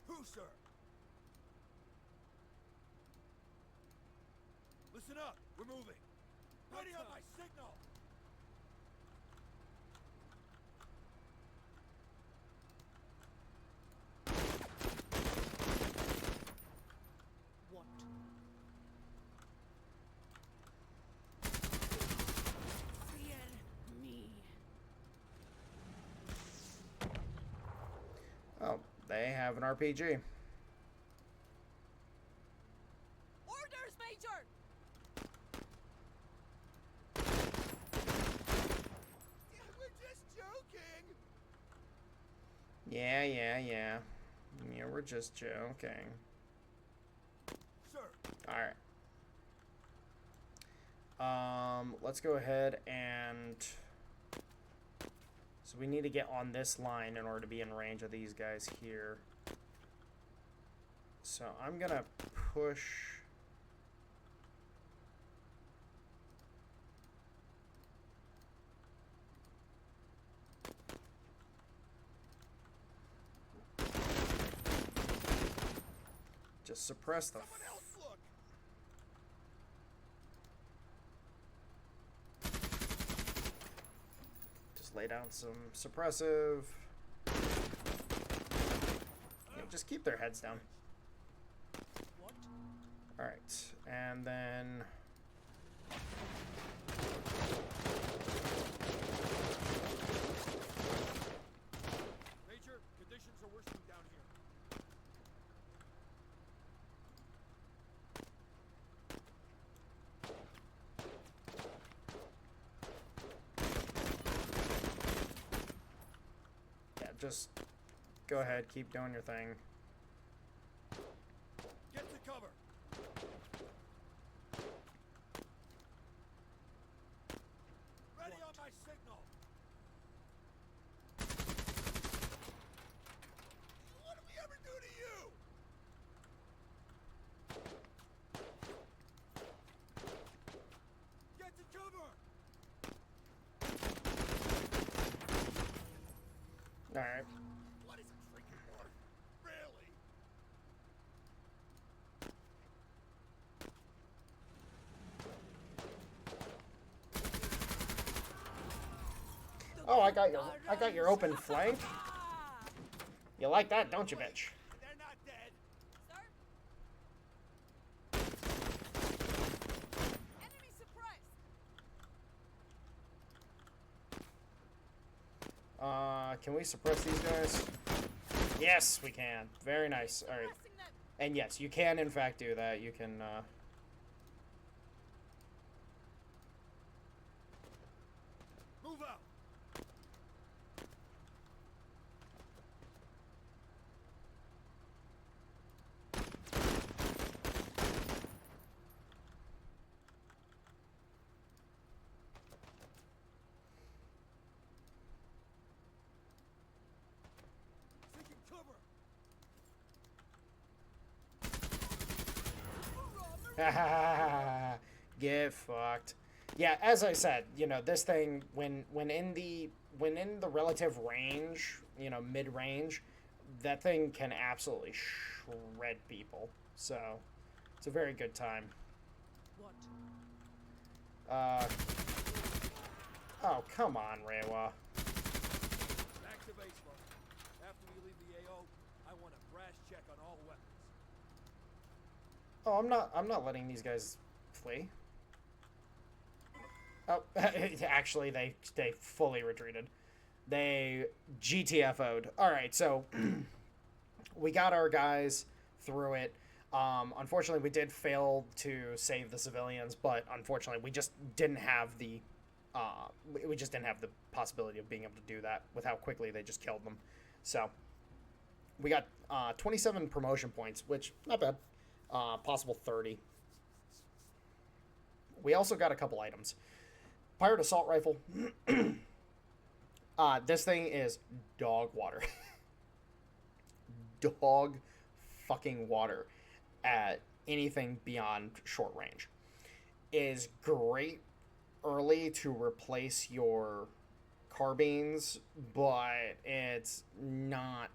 Who, sir? Listen up. We're moving. Ready on my signal. What? Fear me. Oh, they have an RPG. Orders, Major! We're just joking. Yeah, we're just joking. Sir. Alright. Let's go ahead and... So we need to get on this line in order to be in range of these guys here. So I'm gonna push... Just suppress the... Someone else look. Just lay down some suppressive. Just keep their heads down. Alright, and then... Major, conditions are worsening down here. Yeah, just go ahead, keep doing your thing. Get to cover. Ready on my signal. What did we ever do to you? Get to cover. Alright. What is a freaking word? Really? Oh, I got your open flank. You like that, don't you, bitch? They're not dead. Enemy suppressed. Can we suppress these guys? Yes, we can. Very nice. Alright. Suppressing them. And yes, you can in fact do that. You can, Move out. Taking cover. get fucked. Yeah, as I said, you know, this thing when in the relative range, you know, mid-range, that thing can absolutely shred people. So, it's a very good time. What? Oh, come on, Reiwa. Back to base, Mark. After we leave the AO, I want a brass check on all weapons. Oh, I'm not letting these guys flee. Oh, actually, they fully retreated. They GTFO'd. Alright, so we got our guys through it. Unfortunately, we did fail to save the civilians, but unfortunately, we just didn't have the possibility of being able to do that with how quickly they just killed them. So we got 27 promotion points, which not bad. Possible 30. We also got a couple items. Pirate assault rifle. This thing is dog water. Dog fucking water at anything beyond short range. Is great early to replace your carbines, but it's not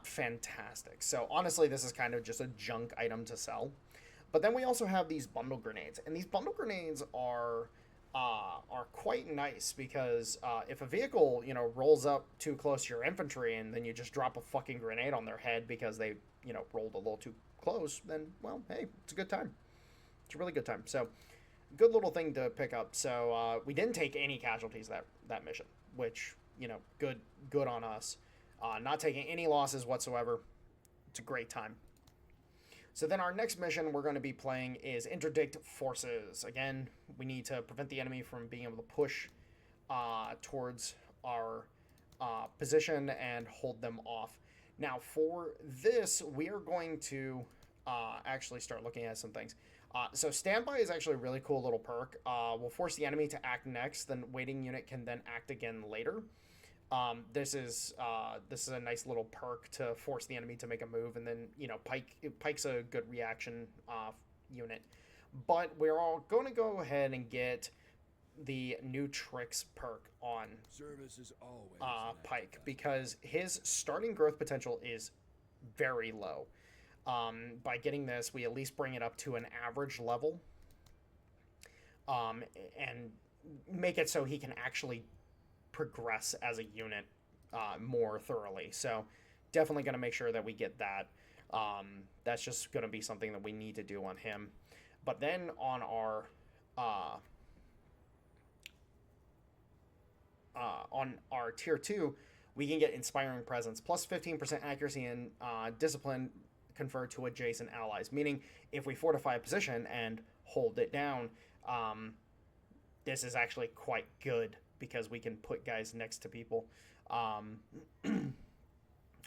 fantastic. So honestly, this is kind of just a junk item to sell. But then we also have these bundle grenades, and these bundle grenades are quite nice because if a vehicle, you know, rolls up too close to your infantry and then you just drop a fucking grenade on their head because they, you know, rolled a little too close, then, well, hey, it's a good time. It's a really good time. So, good little thing to pick up. So, we didn't take any casualties that mission, which, you know, good on us. Not taking any losses whatsoever. It's a great time. So then our next mission we're going to be playing is Interdict Forces. Again, we need to prevent the enemy from being able to push towards our position and hold them off. Now for this, we are going to actually start looking at some things. So standby is actually a really cool little perk. Will force the enemy to act next, then waiting unit can then act again later. This is a nice little perk to force the enemy to make a move, and then Pike's a good reaction unit. But we're all going to go ahead and get the new tricks perk on Service is always Pike, because his starting growth potential is very low. By getting this, we at least bring it up to an average level, and make it so he can actually progress as a unit more thoroughly. So definitely going to make sure that we get that. That's just going to be something that we need to do on him. But then on our tier 2, we can get Inspiring Presence, plus 15% accuracy and discipline conferred to adjacent allies. Meaning, if we fortify a position and hold it down, this is actually quite good because we can put guys next to people.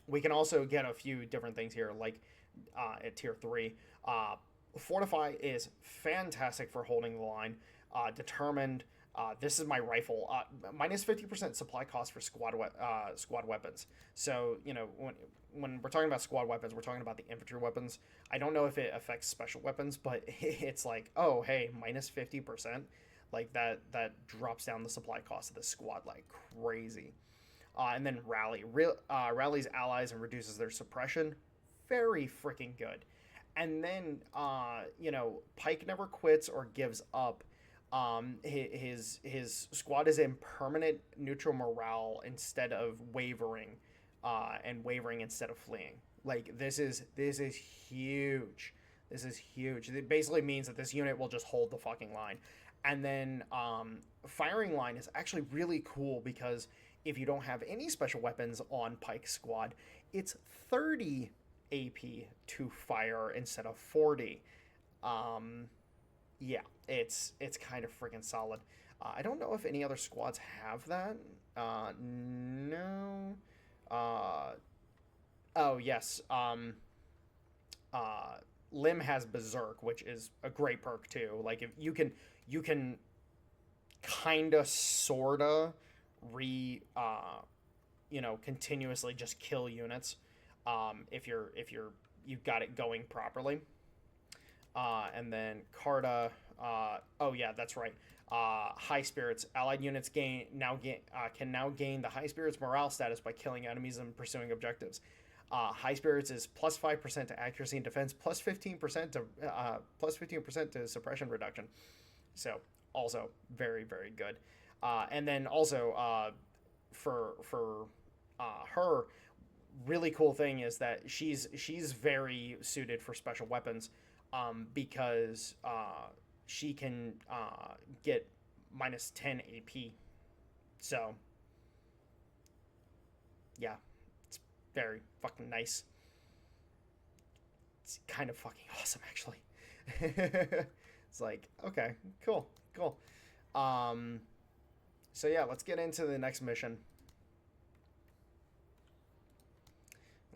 We can also get a few different things here, like at tier 3. Fortify is fantastic for holding the line. Determined. This is my rifle. Minus 50% supply cost for squad weapons. So, when we're talking about squad weapons, we're talking about the infantry weapons. I don't know if it affects special weapons, but it's like, oh, hey, minus 50%. Like, that drops down the supply cost of the squad like crazy. And then Rally. Rallies allies and reduces their suppression. Very freaking good. And then, Pike never quits or gives up. His squad is in permanent neutral morale instead of wavering, and wavering instead of fleeing. Like, this is huge. This is huge. It basically means that this unit will just hold the fucking line. And then firing line is actually really cool because if you don't have any special weapons on Pike's squad, it's 30 AP to fire instead of 40. Yeah, it's kind of freaking solid. I don't know if any other squads have that. No. Oh, yes. Lim has Berserk, which is a great perk too. Like, if you can kinda sorta continuously just kill units if you've got it going properly. And then Carta, oh yeah, that's right. High Spirits. Allied units can now gain the High Spirits morale status by killing enemies and pursuing objectives. High Spirits is plus 5% to accuracy and defense, plus 15% to suppression reduction. So also very, very good. And then also for her, really cool thing is that she's very suited for special weapons, because she can get minus 10 AP. So yeah, it's very fucking nice. It's kind of fucking awesome, actually. It's like, okay, cool. So yeah, let's get into the next mission.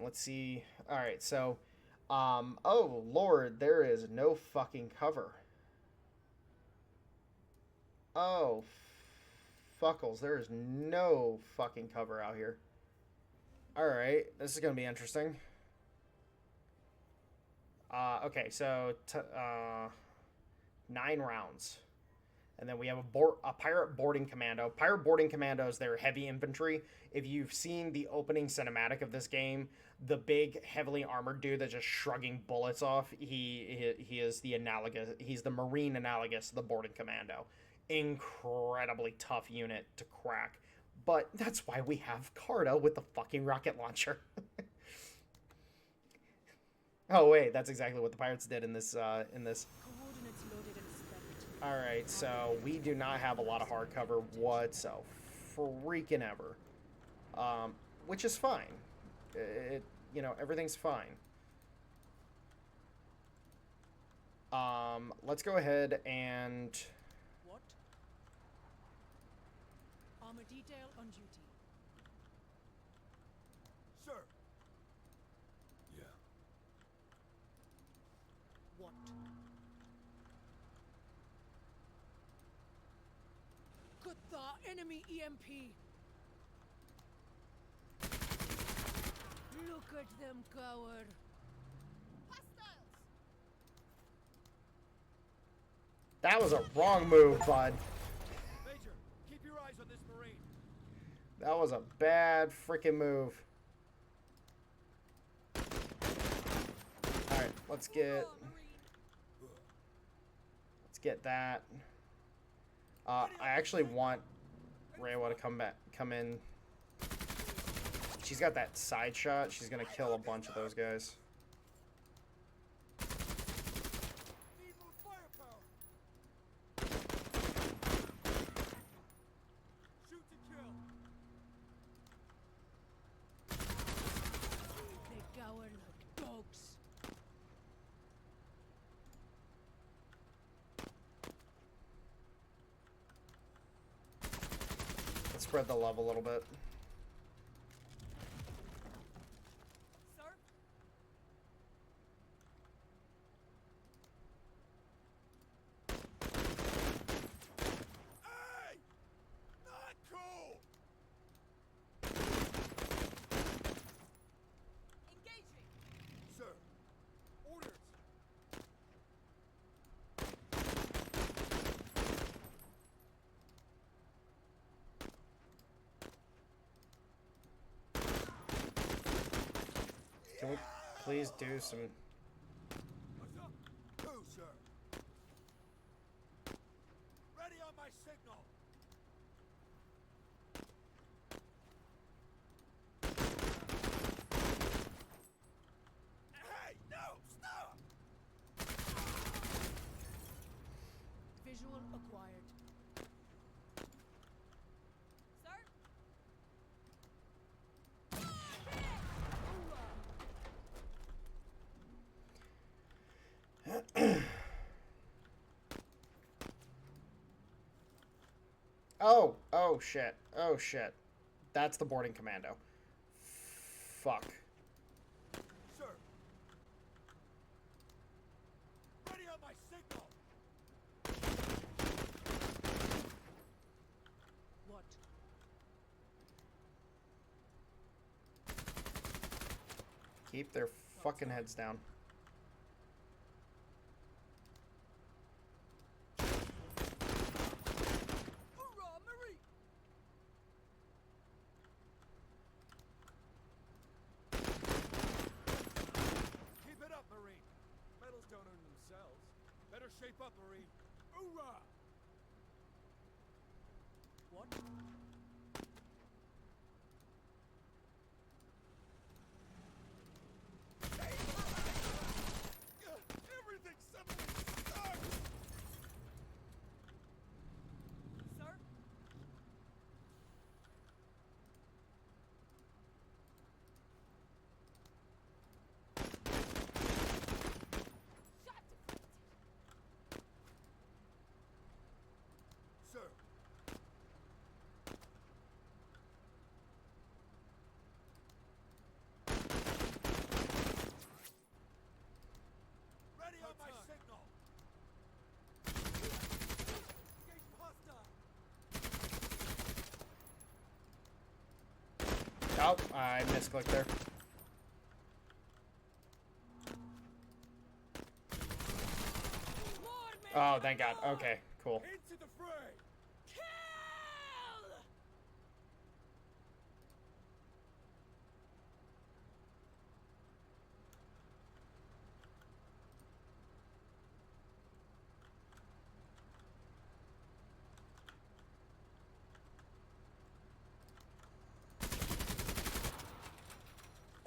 Let's see. All right, so oh lord, there is no fucking cover. Oh fuckles, there is no fucking cover out here. All right, this is gonna be interesting. Okay, so 9 rounds. And then we have a pirate boarding commando. Pirate boarding commandos, they're heavy infantry. If you've seen the opening cinematic of this game, the big, heavily armored dude that's just shrugging bullets off, he is the analogous. He's the Marine analogous to the boarding commando. Incredibly tough unit to crack. But that's why we have Carta with the fucking rocket launcher. Oh wait, that's exactly what the pirates did in this. All right, so we do not have a lot of hard cover whatsoever, freaking ever, which is fine. Everything's fine. Let's go ahead and. What? Armor detail on duty. Sir. Yeah. Good thought, enemy EMP. Look at them coward. That was a wrong move, bud. Major, keep your eyes on this Marine. That was a bad freaking move. Alright, let's get that. I actually want Reiwa to come in. She's got that side shot. She's gonna kill a bunch of those guys. Need more firepower. Shoot to kill. They cower like dogs. Let's spread the love a little bit. Sir? Hey! Not cool! Engaging. Sir, orders. Can we please do some... What's up? Who, sir? Ready on my signal. Hey, no, stop! Visual acquired. Sir? Oh shit. Oh shit. That's the boarding commando. Fuck. Sir. Ready on my signal. What? Keep their fucking heads down. Hoorah, Marie! Keep it up, Marine. Medals don't earn themselves. Better shape up, Marine. Hoorah! What? Everything suddenly stuck! Sir? Shot defeated. Sir. Ready on my signal. Engage hostile. Oh, I misclicked there. Lord, man! Oh, thank God. Okay, cool. Into the fray. Kill!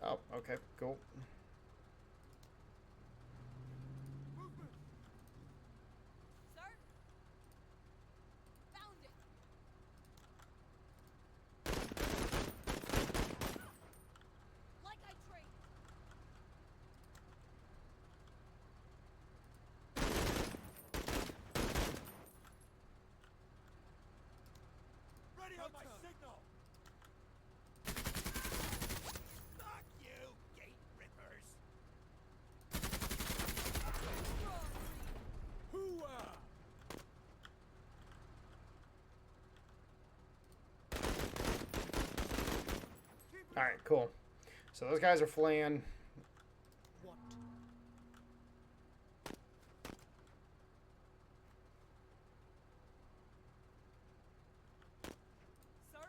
Oh, okay, cool. Movement. Sir? Found it. Like I trained. Ready on my signal. Fuck you, gate rippers. All right, cool. So those guys are fleeing. What? Sir?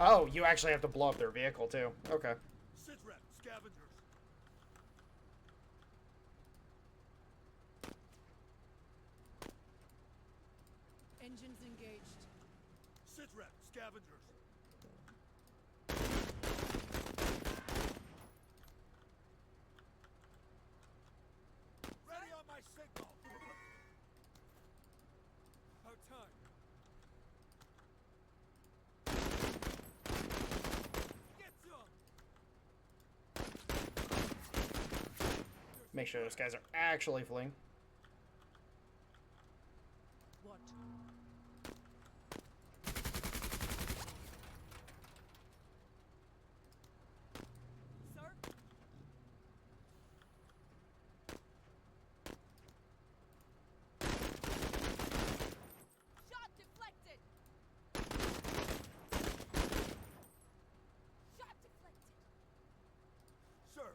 Oh, you actually have to blow up their vehicle too. Okay. Sit rep, scavengers. Engines engaged. Sit rep, scavengers. Ready on my signal. About time. Get some. Make sure those guys are actually fleeing. What? Sir? Shot deflected. Shot deflected. Sir.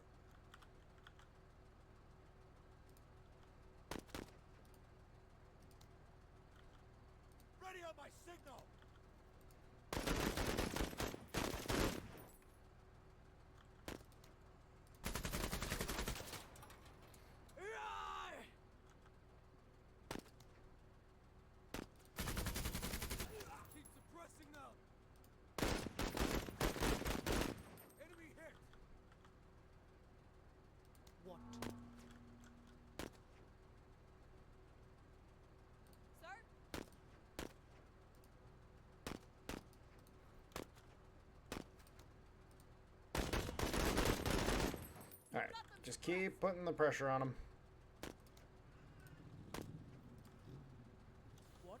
Ready on my signal. Keep suppressing them. Enemy hit. What? Sir? All right, just keep putting the pressure on them. What?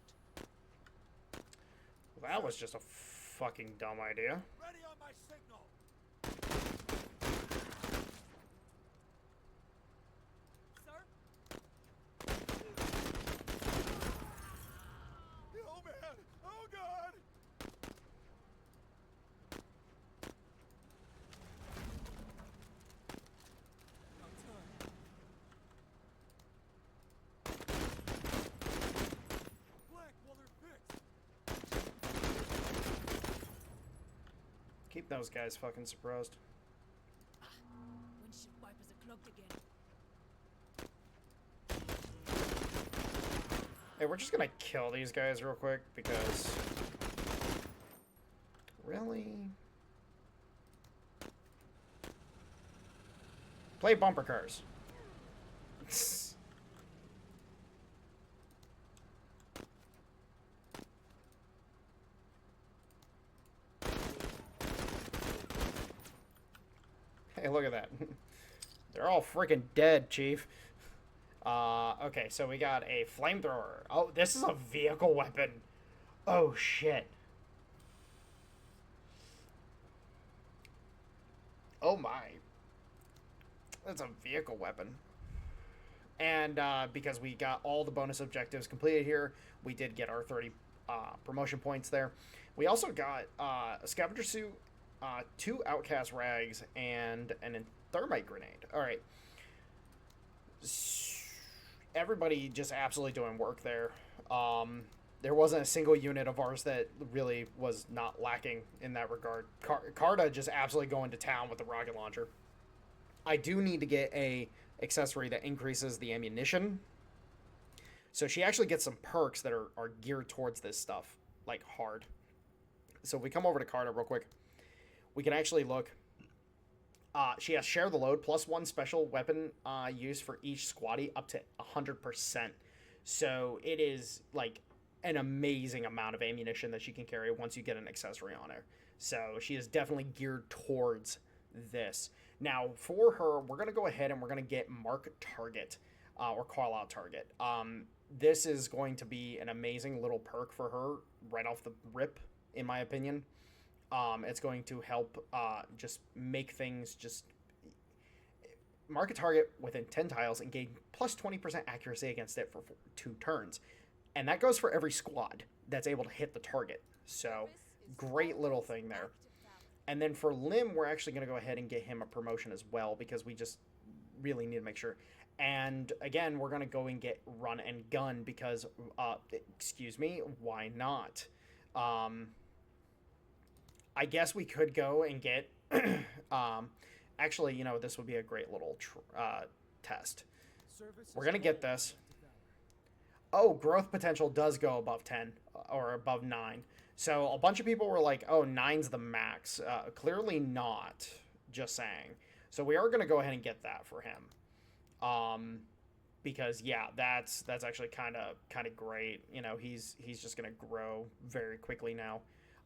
Well, that was just a fucking dumb idea. Ready on my signal. Sir? Oh man! Oh god! About time. Flank while they're fixed. Keep those guys fucking suppressed. Windshield wipers are clogged again. Hey, we're just gonna kill these guys real quick because... Really? Play bumper cars. Hey, look at that. They're all freaking dead, Chief. Okay, so we got a flamethrower. Oh, this is a vehicle weapon. Oh, shit. Oh, my. That's a vehicle weapon. And because we got all the bonus objectives completed here, we did get our 30 promotion points there. We also got a scavenger suit, 2 outcast rags, and an thermite grenade. All right. Everybody just absolutely doing work there. There wasn't a single unit of ours that really was not lacking in that regard. Carta just absolutely going to town with the rocket launcher. I do need to get a accessory that increases the ammunition. So she actually gets some perks that are geared towards this stuff, like hard. So if we come over to Carta real quick, we can actually look. She has share the load, +1 special weapon use for each squatty, up to 100%. So it is like an amazing amount of ammunition that she can carry once you get an accessory on her. So she is definitely geared towards this. Now for her, we're gonna go ahead and we're gonna get Mark Target or Call Out Target. This is going to be an amazing little perk for her right off the rip, in my opinion. It's going to help just make things just... Mark a target within 10 tiles and gain plus 20% accuracy against it for 2 turns. And that goes for every squad that's able to hit the target. So, great little thing there. And then for Lim, we're actually going to go ahead and get him a promotion as well because we just really need to make sure. And again, we're going to go and get run and gun because, excuse me, why not? I guess we could go and get, actually, this would be a great little test. We're going to get this. Oh, growth potential does go above 10 or above 9. So a bunch of people were like, oh, 9's the max. Clearly not, just saying. So we are going to go ahead and get that for him. Because yeah, that's actually kind of great. He's just going to grow very quickly now.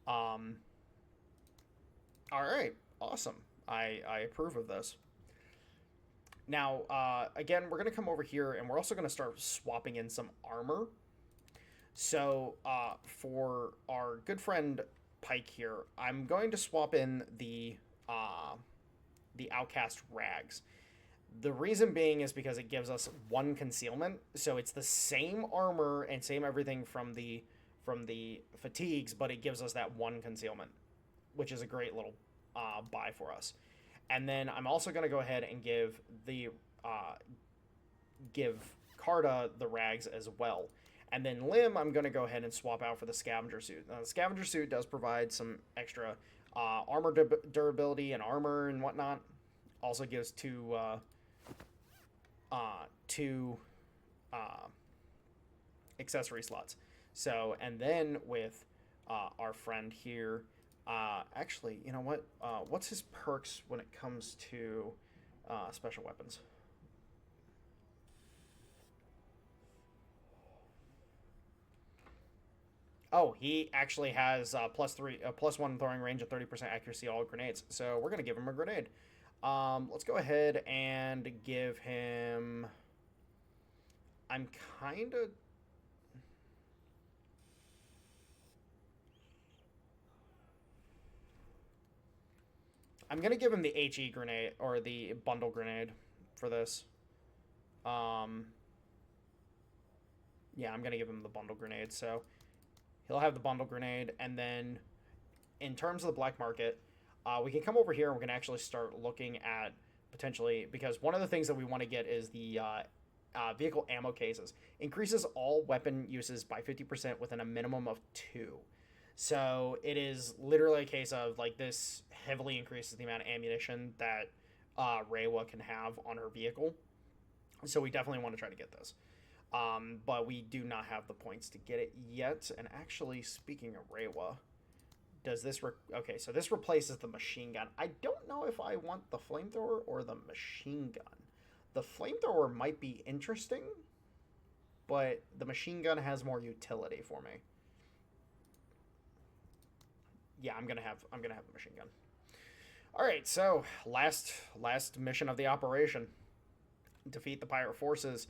All right, awesome. I approve of this. Now, again, we're going to come over here, and we're also going to start swapping in some armor. So, for our good friend Pike here, I'm going to swap in the Outcast Rags. The reason being is because it gives us 1 concealment, so it's the same armor and same everything from the fatigues, but it gives us that 1 concealment, which is a great little buy for us. And then I'm also going to go ahead and give Carta the rags as well. And then Lim, I'm going to go ahead and swap out for the scavenger suit. Now, the scavenger suit does provide some extra armor durability and armor and whatnot. Also gives two accessory slots. So, and then with our friend here, actually, you know what? What's his perks when it comes to special weapons? Oh, he actually has +1 throwing range and 30% accuracy all grenades. So we're gonna give him a grenade. Let's go ahead and give him. I'm kind of. I'm gonna give him the HE grenade or the bundle grenade for this. Yeah, I'm gonna give him the bundle grenade. So he'll have the bundle grenade, and then in terms of the black market, we can come over here and we can actually start looking at potentially, because one of the things that we want to get is the vehicle ammo cases. Increases all weapon uses by 50% within a minimum of 2. So it is literally a case of like this heavily increases the amount of ammunition that Reiwa can have on her vehicle. So we definitely want to try to get this. But we do not have the points to get it yet. And actually, speaking of Reiwa, does this... okay, so this replaces the machine gun. I don't know if I want the flamethrower or the machine gun. The flamethrower might be interesting, but the machine gun has more utility for me. Yeah, I'm gonna have the machine gun. All right, so last mission of the operation: defeat the pirate forces.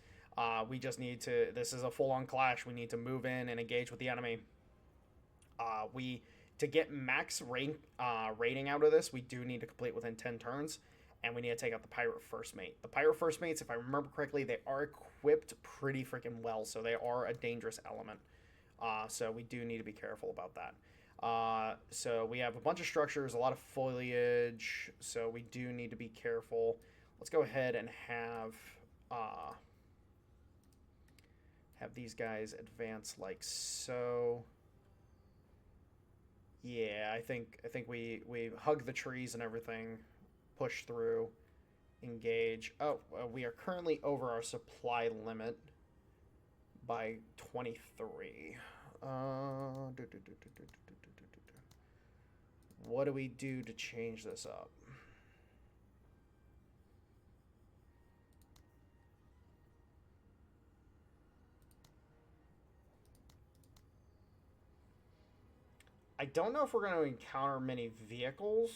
We just need to. This is a full-on clash. We need to move in and engage with the enemy. To get max rating out of this, we do need to complete within 10 turns, and we need to take out the pirate first mate. The pirate first mates, if I remember correctly, they are equipped pretty freaking well, so they are a dangerous element. So we do need to be careful about that. So we have a bunch of structures, a lot of foliage, so we do need to be careful. Let's go ahead and have these guys advance like so. Yeah, I think we hug the trees and everything, push through, engage. Oh, we are currently over our supply limit by 23. What do we do to change this up? I don't know if we're going to encounter many vehicles,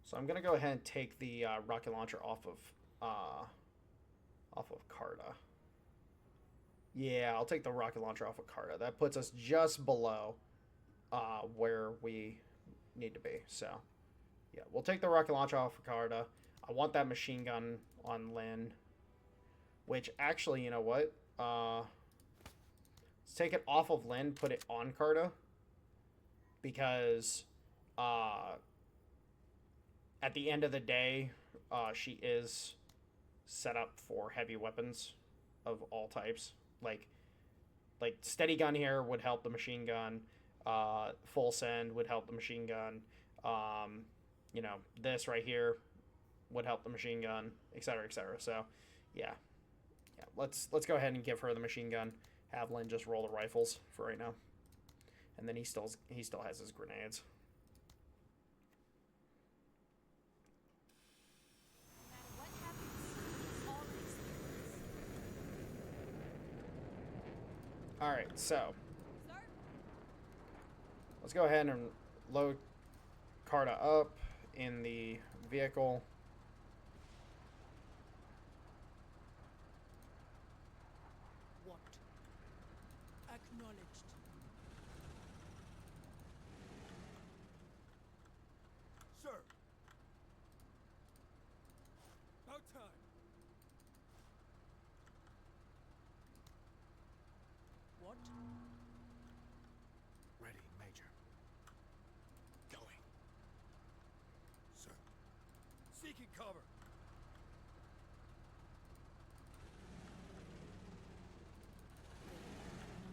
so I'm going to go ahead and take the rocket launcher off of Carta. Yeah, I'll take the rocket launcher off of Carta. That puts us just below where we need to be. So, yeah, we'll take the rocket launcher off of Carta. I want that machine gun on Lynn, which actually, you know what? Let's take it off of Lynn, put it on Carta. because at the end of the day, she is set up for heavy weapons of all types. Like steady gun here would help the machine gun. Full send would help the machine gun. This right here would help the machine gun, etc., etc. So, yeah. Let's go ahead and give her the machine gun. Have Lynn just roll the rifles for right now, and then he still has his grenades. No matter what happens, it's all an experience. All right, so Sir? let's go ahead and load Carta up in the vehicle. What? Acknowledged. Sir! About time. What? Ready, Major. Going. Sir. Seeking cover.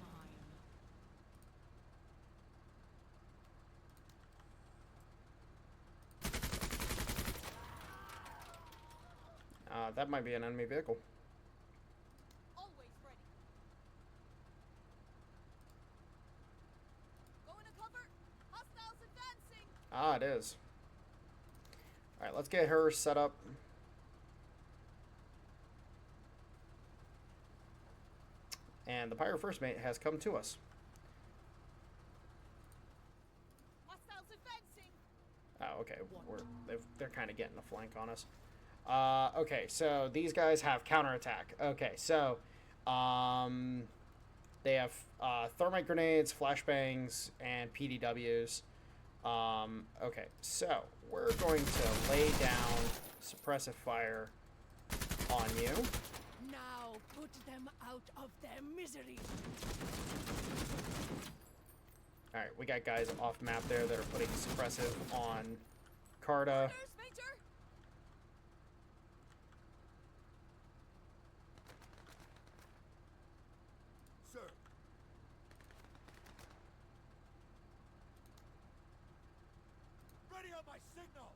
Mine. That might be an enemy vehicle. Always ready. Going to cover. Hostiles advancing. Ah, it is. All right, let's get her set up. And the Pyro First Mate has come to us. Hostiles advancing. Oh, okay. They're kind of getting a flank on us. Okay, so these guys have counterattack. Okay, so they have thermite grenades, flashbangs, and PDWs. Okay, so we're going to lay down suppressive fire on you. Now put them out of their misery. All right, we got guys off map there that are putting suppressive on Carta. Orders, Major. Sir. Ready on my signal.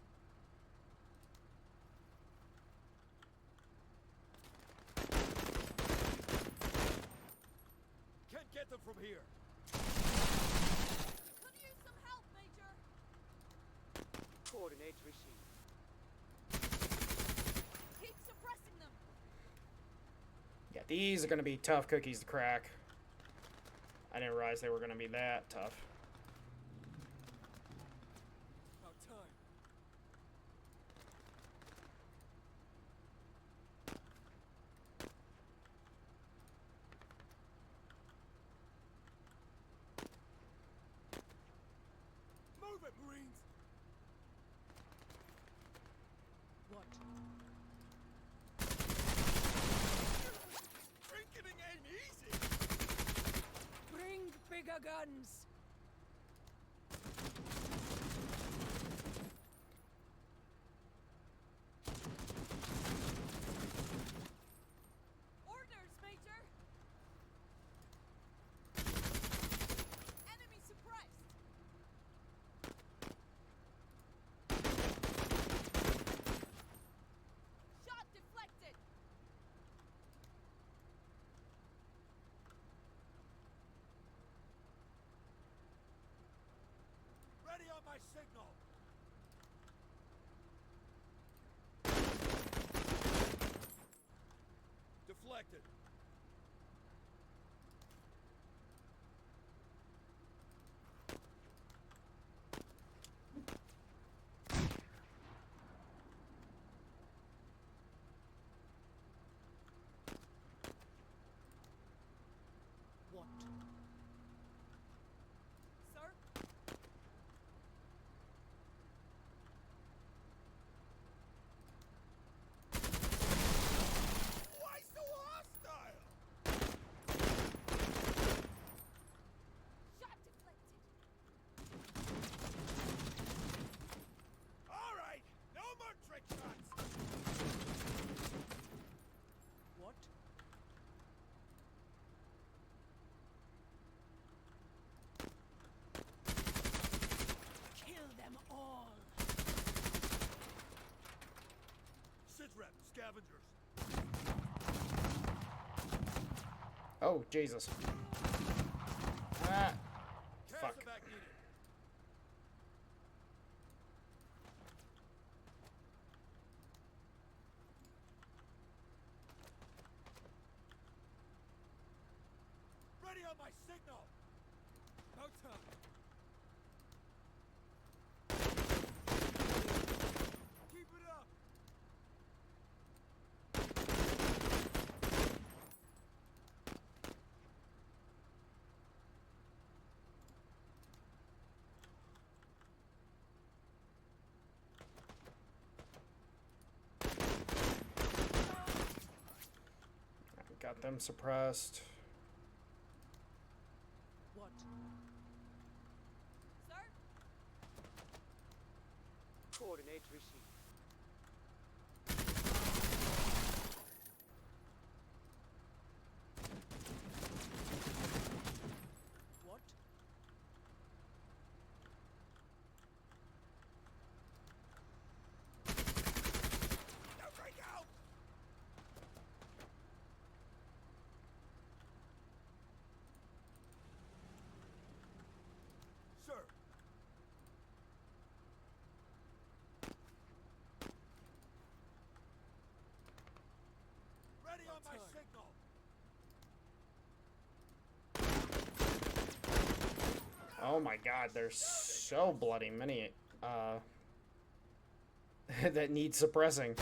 Can't get them from here. Could use some help, Major. Coordinates received. Keep suppressing them. Yeah, these are going to be tough cookies to crack. I didn't realize they were going to be that tough. About time. Move it, Marines! What? Trinketing ain't easy! Bring bigger guns. Orders, Major. Enemy suppressed. Shot deflected. Ready on my signal! Deflected. What? Sir? Oh, Jesus. Ah. Fuck. Back needed. Ready on my signal. No time. Keep it up. Got them suppressed. What? Sir? Coordinates received. What? Don't break out. Sir. Ready on my signal. Oh my god, there's so bloody many that need suppressing. Okay.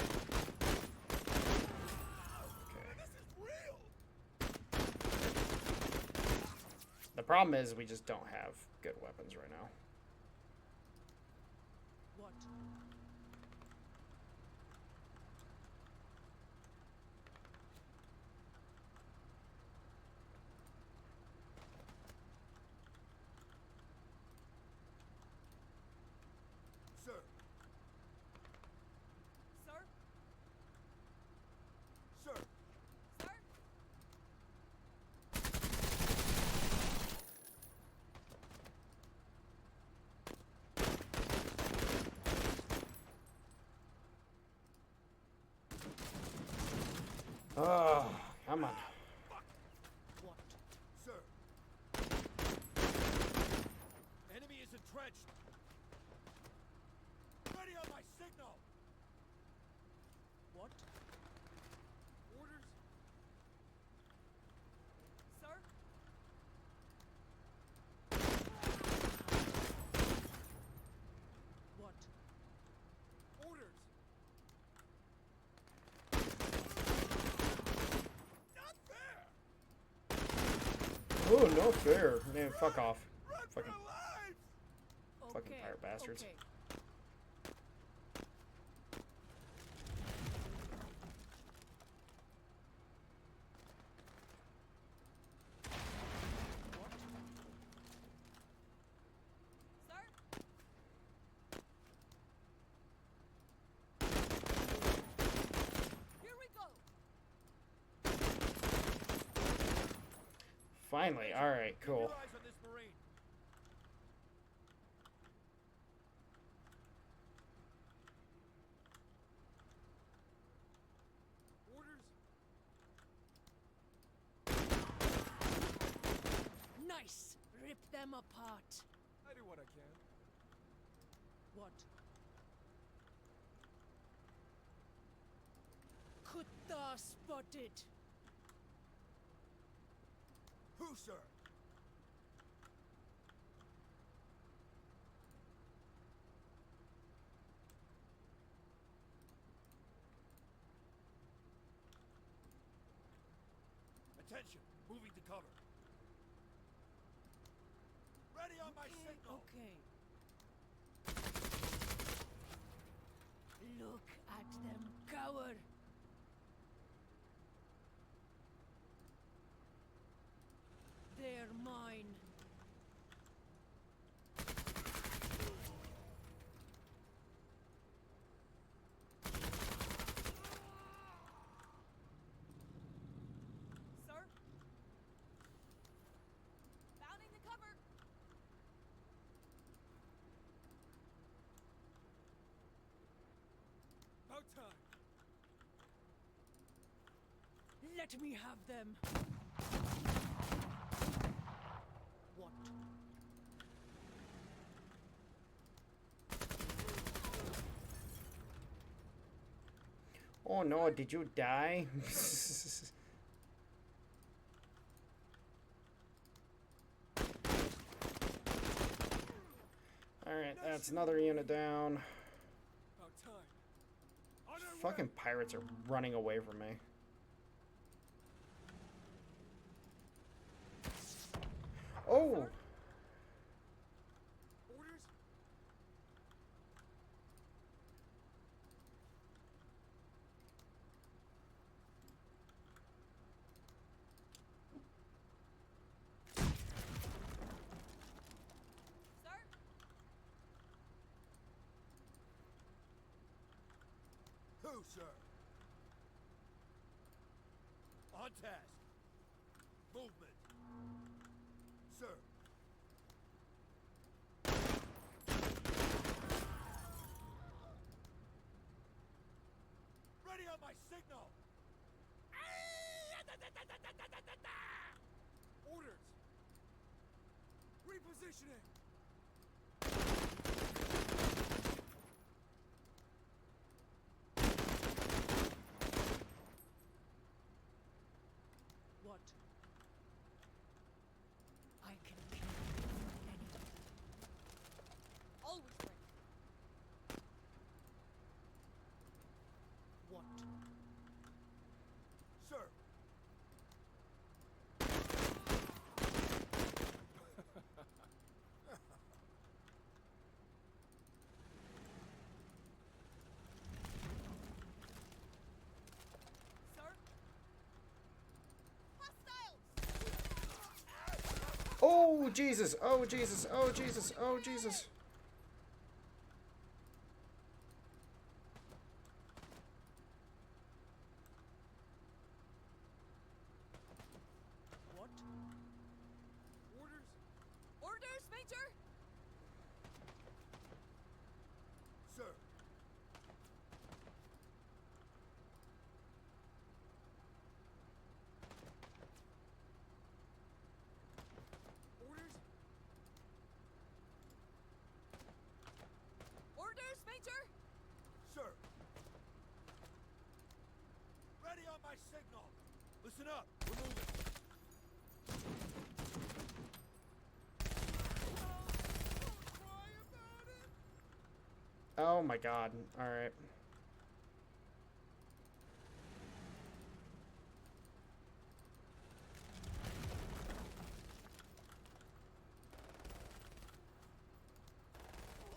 This is real. The problem is we just don't have good weapons right now. What? Sir. Sir? Sir. Sir? Oh, come on. What? Sir. Enemy is entrenched. Ready on my signal. What? Orders. Sir? What? Orders. Not fair. Oh, no fair. Man, fuck off. Run Fucking, for our lives. fucking Okay, pirate bastards. okay. What? Sir? Here we go. Finally, alright, Keep cool. your eyes on this Marine. Orders. Nice. Rip them apart. I do what I can. What? Kutta spotted. Who, sir? Attention, moving to cover. Ready on my signal. Okay. Look at them cower. They're mine. Sir? Bounding the cover. About time. Let me have them. Oh no, did you die? Alright, that's another unit down. About time. On our way. Fucking pirates are running away from me. Oh! Orders? Sir? Who, sir? On task. Movement. Sir. Ready on my signal. Orders. Repositioning. What? I can kill anyone. Always ready. What? Sir. Sir? Hostiles! Oh, Jesus! Oh, Jesus! Oh, Jesus! Oh, Jesus! What? Orders? Orders, Major! Sir. Orders? Orders, Major! Sir. Ready on my signal. Listen up. We're moving. Don't cry about it. Oh my god. Alright.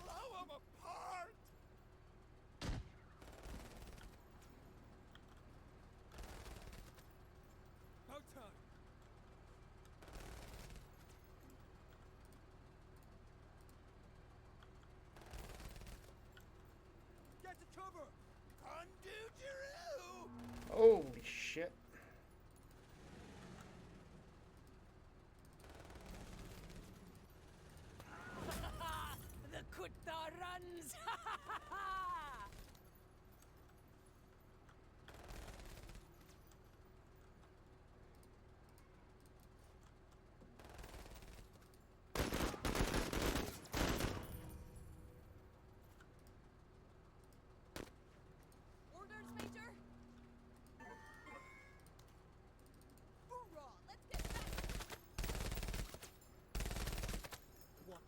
Blow 'em apart. About time. Get to cover. Undo Giroux. Holy shit. The Kutta runs! Orders, Major! Hoorah! Let's get back! What?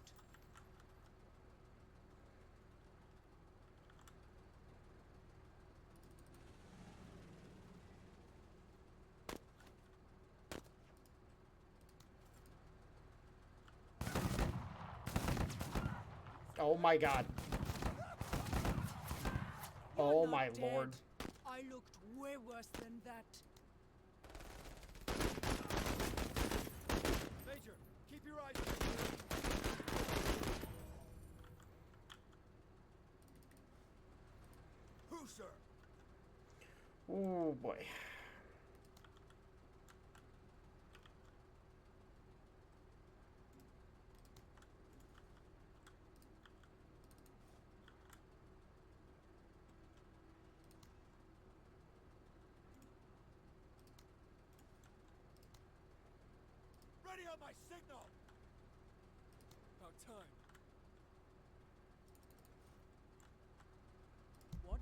Oh my god. You're Oh not my dead. lord. I looked way worse than that. Major, keep your eyes. Who, sir? Oh boy. Ready on my signal. About time. What?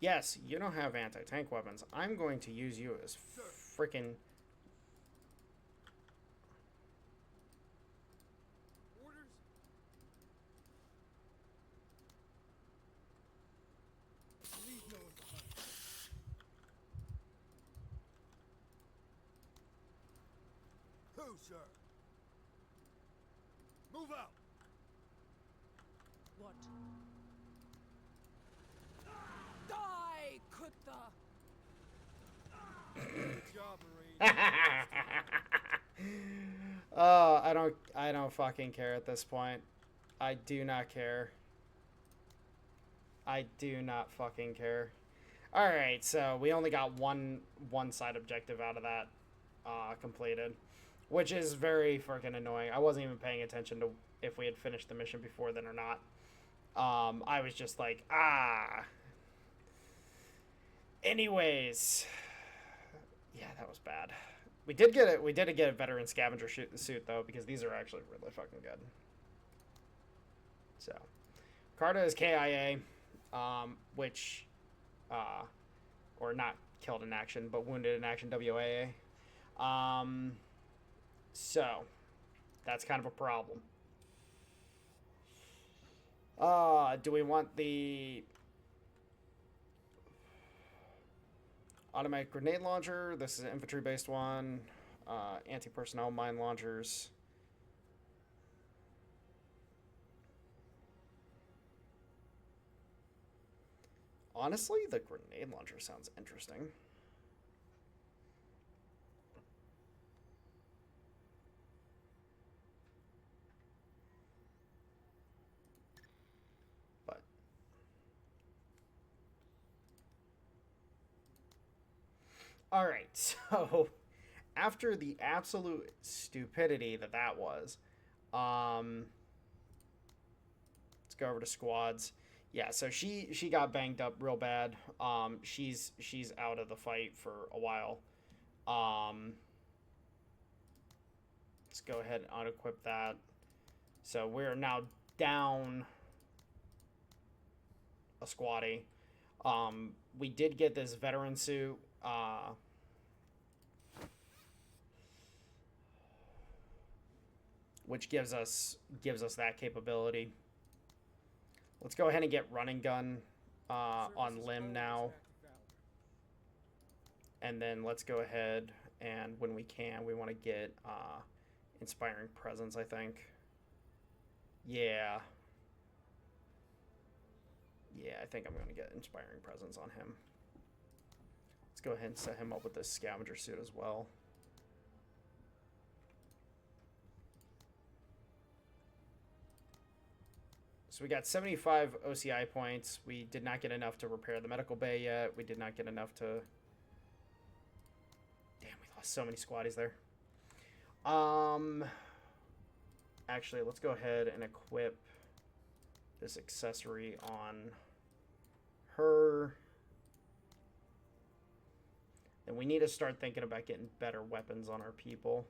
Yes, you don't have anti-tank weapons. I'm going to use you as freaking... Orders? Leave no one behind. Who, sir? Move out! What? Die, Kutta! Good job, Marine. Oh, I don't fucking care at this point. I do not care. I do not fucking care. Alright, so we only got one side objective out of that completed. Which is very freaking annoying. I wasn't even paying attention to if we had finished the mission before then or not. I was just like, ah. Anyways. Yeah, that was bad. We did get a veteran scavenger suit though, because these are actually really fucking good. So, Carta is KIA, which, or not killed in action, but wounded in action, WAA. So, that's kind of a problem. Do we want the automatic grenade launcher? This is an infantry-based one. Anti-personnel mine launchers. Honestly, the grenade launcher sounds interesting. But all right, so after the absolute stupidity that was, let's go over to squads. Yeah, so she got banged up real bad. She's out of the fight for a while. Let's go ahead and auto-equip that. So we're now down a squatty. We did get this veteran suit. Which gives us that capability. Let's go ahead and get running gun on Limb now. And then let's go ahead and when we can, we want to get inspiring presence, I think. Yeah. Yeah, I think I'm going to get inspiring presence on him. Let's go ahead and set him up with this scavenger suit as well. So we got 75 OCI points. We did not get enough to repair the medical bay yet. We did not get enough to... Damn, we lost so many squatties there. Actually, let's go ahead and equip this accessory on her. And we need to start thinking about getting better weapons on our people.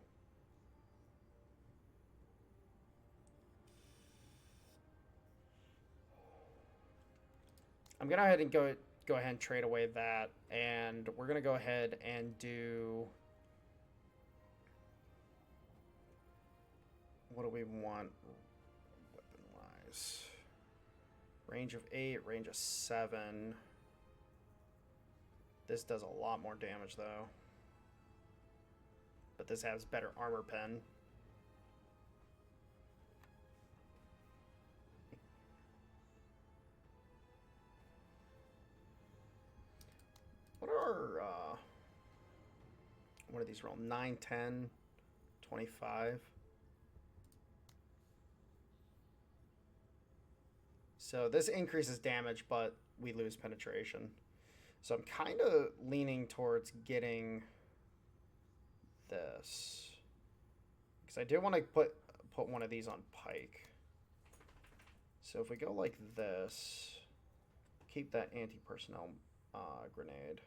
I'm gonna go ahead and go ahead and trade away that, and we're gonna go ahead and do. What do we want, weapon-wise? Range of 8, range of 7. This does a lot more damage though, but this has better armor pen. What are these roll? 9, 10, 25. So this increases damage, but we lose penetration. So I'm kind of leaning towards getting this. Because I do want to put one of these on Pike. So if we go like this, keep that anti-personnel grenade.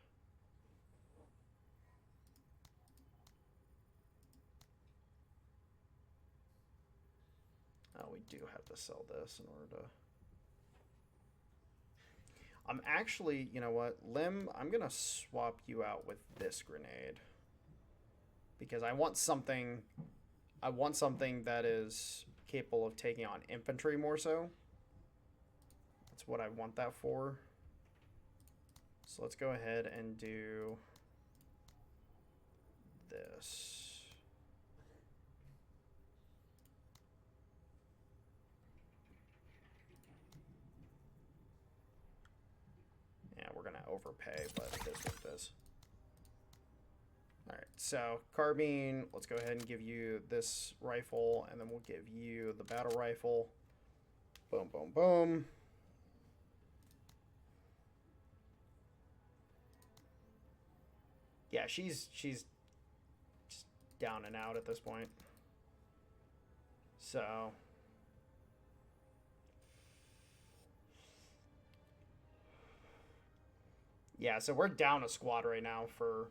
Oh, we do have to sell this in order to... I'm actually, you know what, Lim, I'm gonna swap you out with this grenade because I want something that is capable of taking on infantry more so. That's what I want that for. So let's go ahead and do this. Yeah, we're gonna overpay, but it is what it is. Alright, so carbine, let's go ahead and give you this rifle, and then we'll give you the battle rifle. Boom, boom, boom. Yeah, she's just down and out at this point. So yeah, so we're down a squad right now for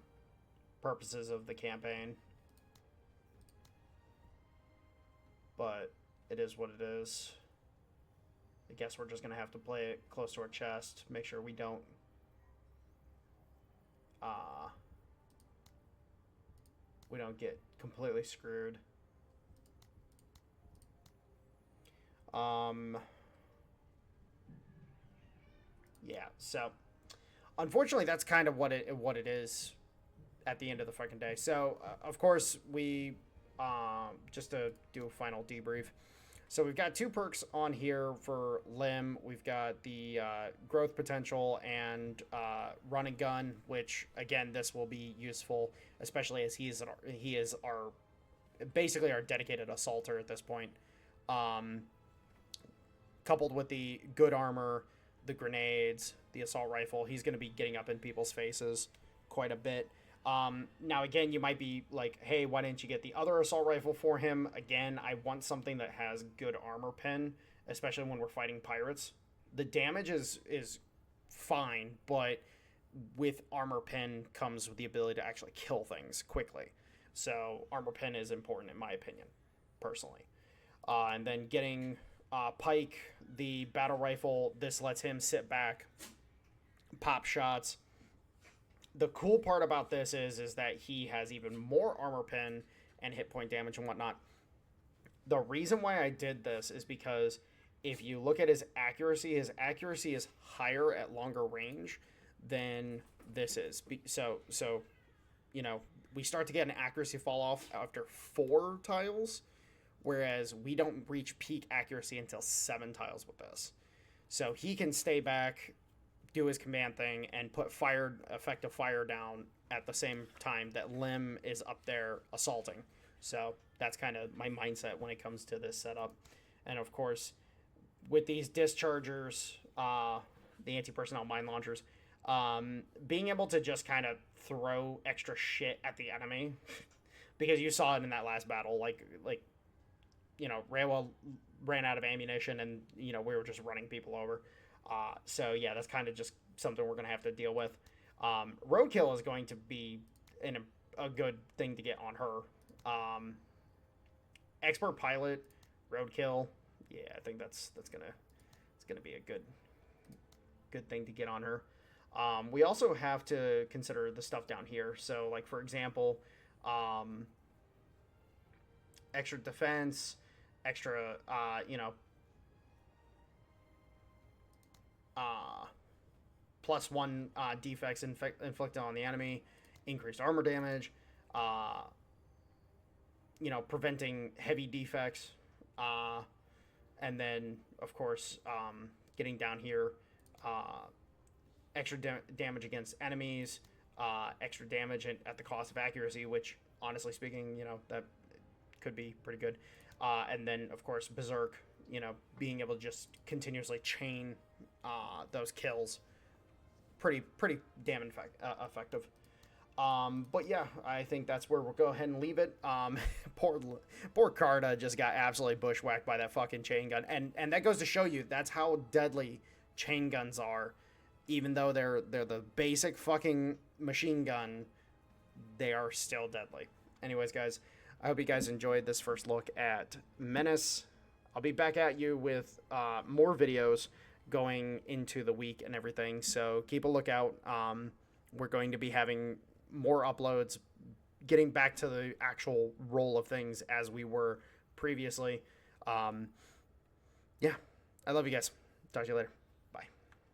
purposes of the campaign. But it is what it is. I guess we're just going to have to play it close to our chest. Make sure we don't... we don't get completely screwed. Yeah, so... Unfortunately, that's kind of what it is at the end of the fucking day. So, of course, we... just to do a final debrief. So we've got 2 perks on here for Lim. We've got the growth potential and run and gun, which again this will be useful, especially as he is our basically our dedicated assaulter at this point. Coupled with the good armor, the grenades, the assault rifle, he's going to be getting up in people's faces quite a bit. Now, again, you might be like, hey, why didn't you get the other assault rifle for him? Again, I want something that has good armor pen, especially when we're fighting pirates. The damage is fine, but with armor pen comes with the ability to actually kill things quickly. So armor pen is important in my opinion, personally. And then getting Pike, the battle rifle, this lets him sit back, pop shots. The cool part about this is that he has even more armor pen and hit point damage and whatnot. The reason why I did this is because if you look at his accuracy is higher at longer range than this is. So you know, we start to get an accuracy fall off after 4 tiles, whereas we don't reach peak accuracy until 7 tiles with this. So he can stay back, do his command thing, and put effective fire down at the same time that Lim is up there assaulting. So that's kind of my mindset when it comes to this setup. And of course, with these dischargers, the anti-personnel mine launchers, being able to just kind of throw extra shit at the enemy, because you saw it in that last battle, like you know, Railwell ran out of ammunition, and you know, we were just running people over. So yeah, that's kind of just something we're going to have to deal with. Roadkill is going to be a good thing to get on her. Expert pilot, Roadkill, yeah, I think it's gonna be a good thing to get on her. We also have to consider the stuff down here. So like, for example, extra defense, extra, you know, +1 defects inflicted on the enemy, increased armor damage, you know, preventing heavy defects, and then of course getting down here, extra damage against enemies, extra damage at the cost of accuracy, which honestly speaking, you know, that could be pretty good, and then of course Berserk, you know, being able to just continuously chain those kills, pretty damn effective. But yeah, I think that's where we'll go ahead and leave it. Poor Carta just got absolutely bushwhacked by that fucking chain gun, and that goes to show you that's how deadly chain guns are. Even though they're the basic fucking machine gun, they are still deadly. Anyways, guys, I hope you guys enjoyed this first look at Menace. I'll be back at you with more videos going into the week and everything. So keep a lookout. We're going to be having more uploads, getting back to the actual roll of things as we were previously. Yeah, I love you guys. Talk to you later.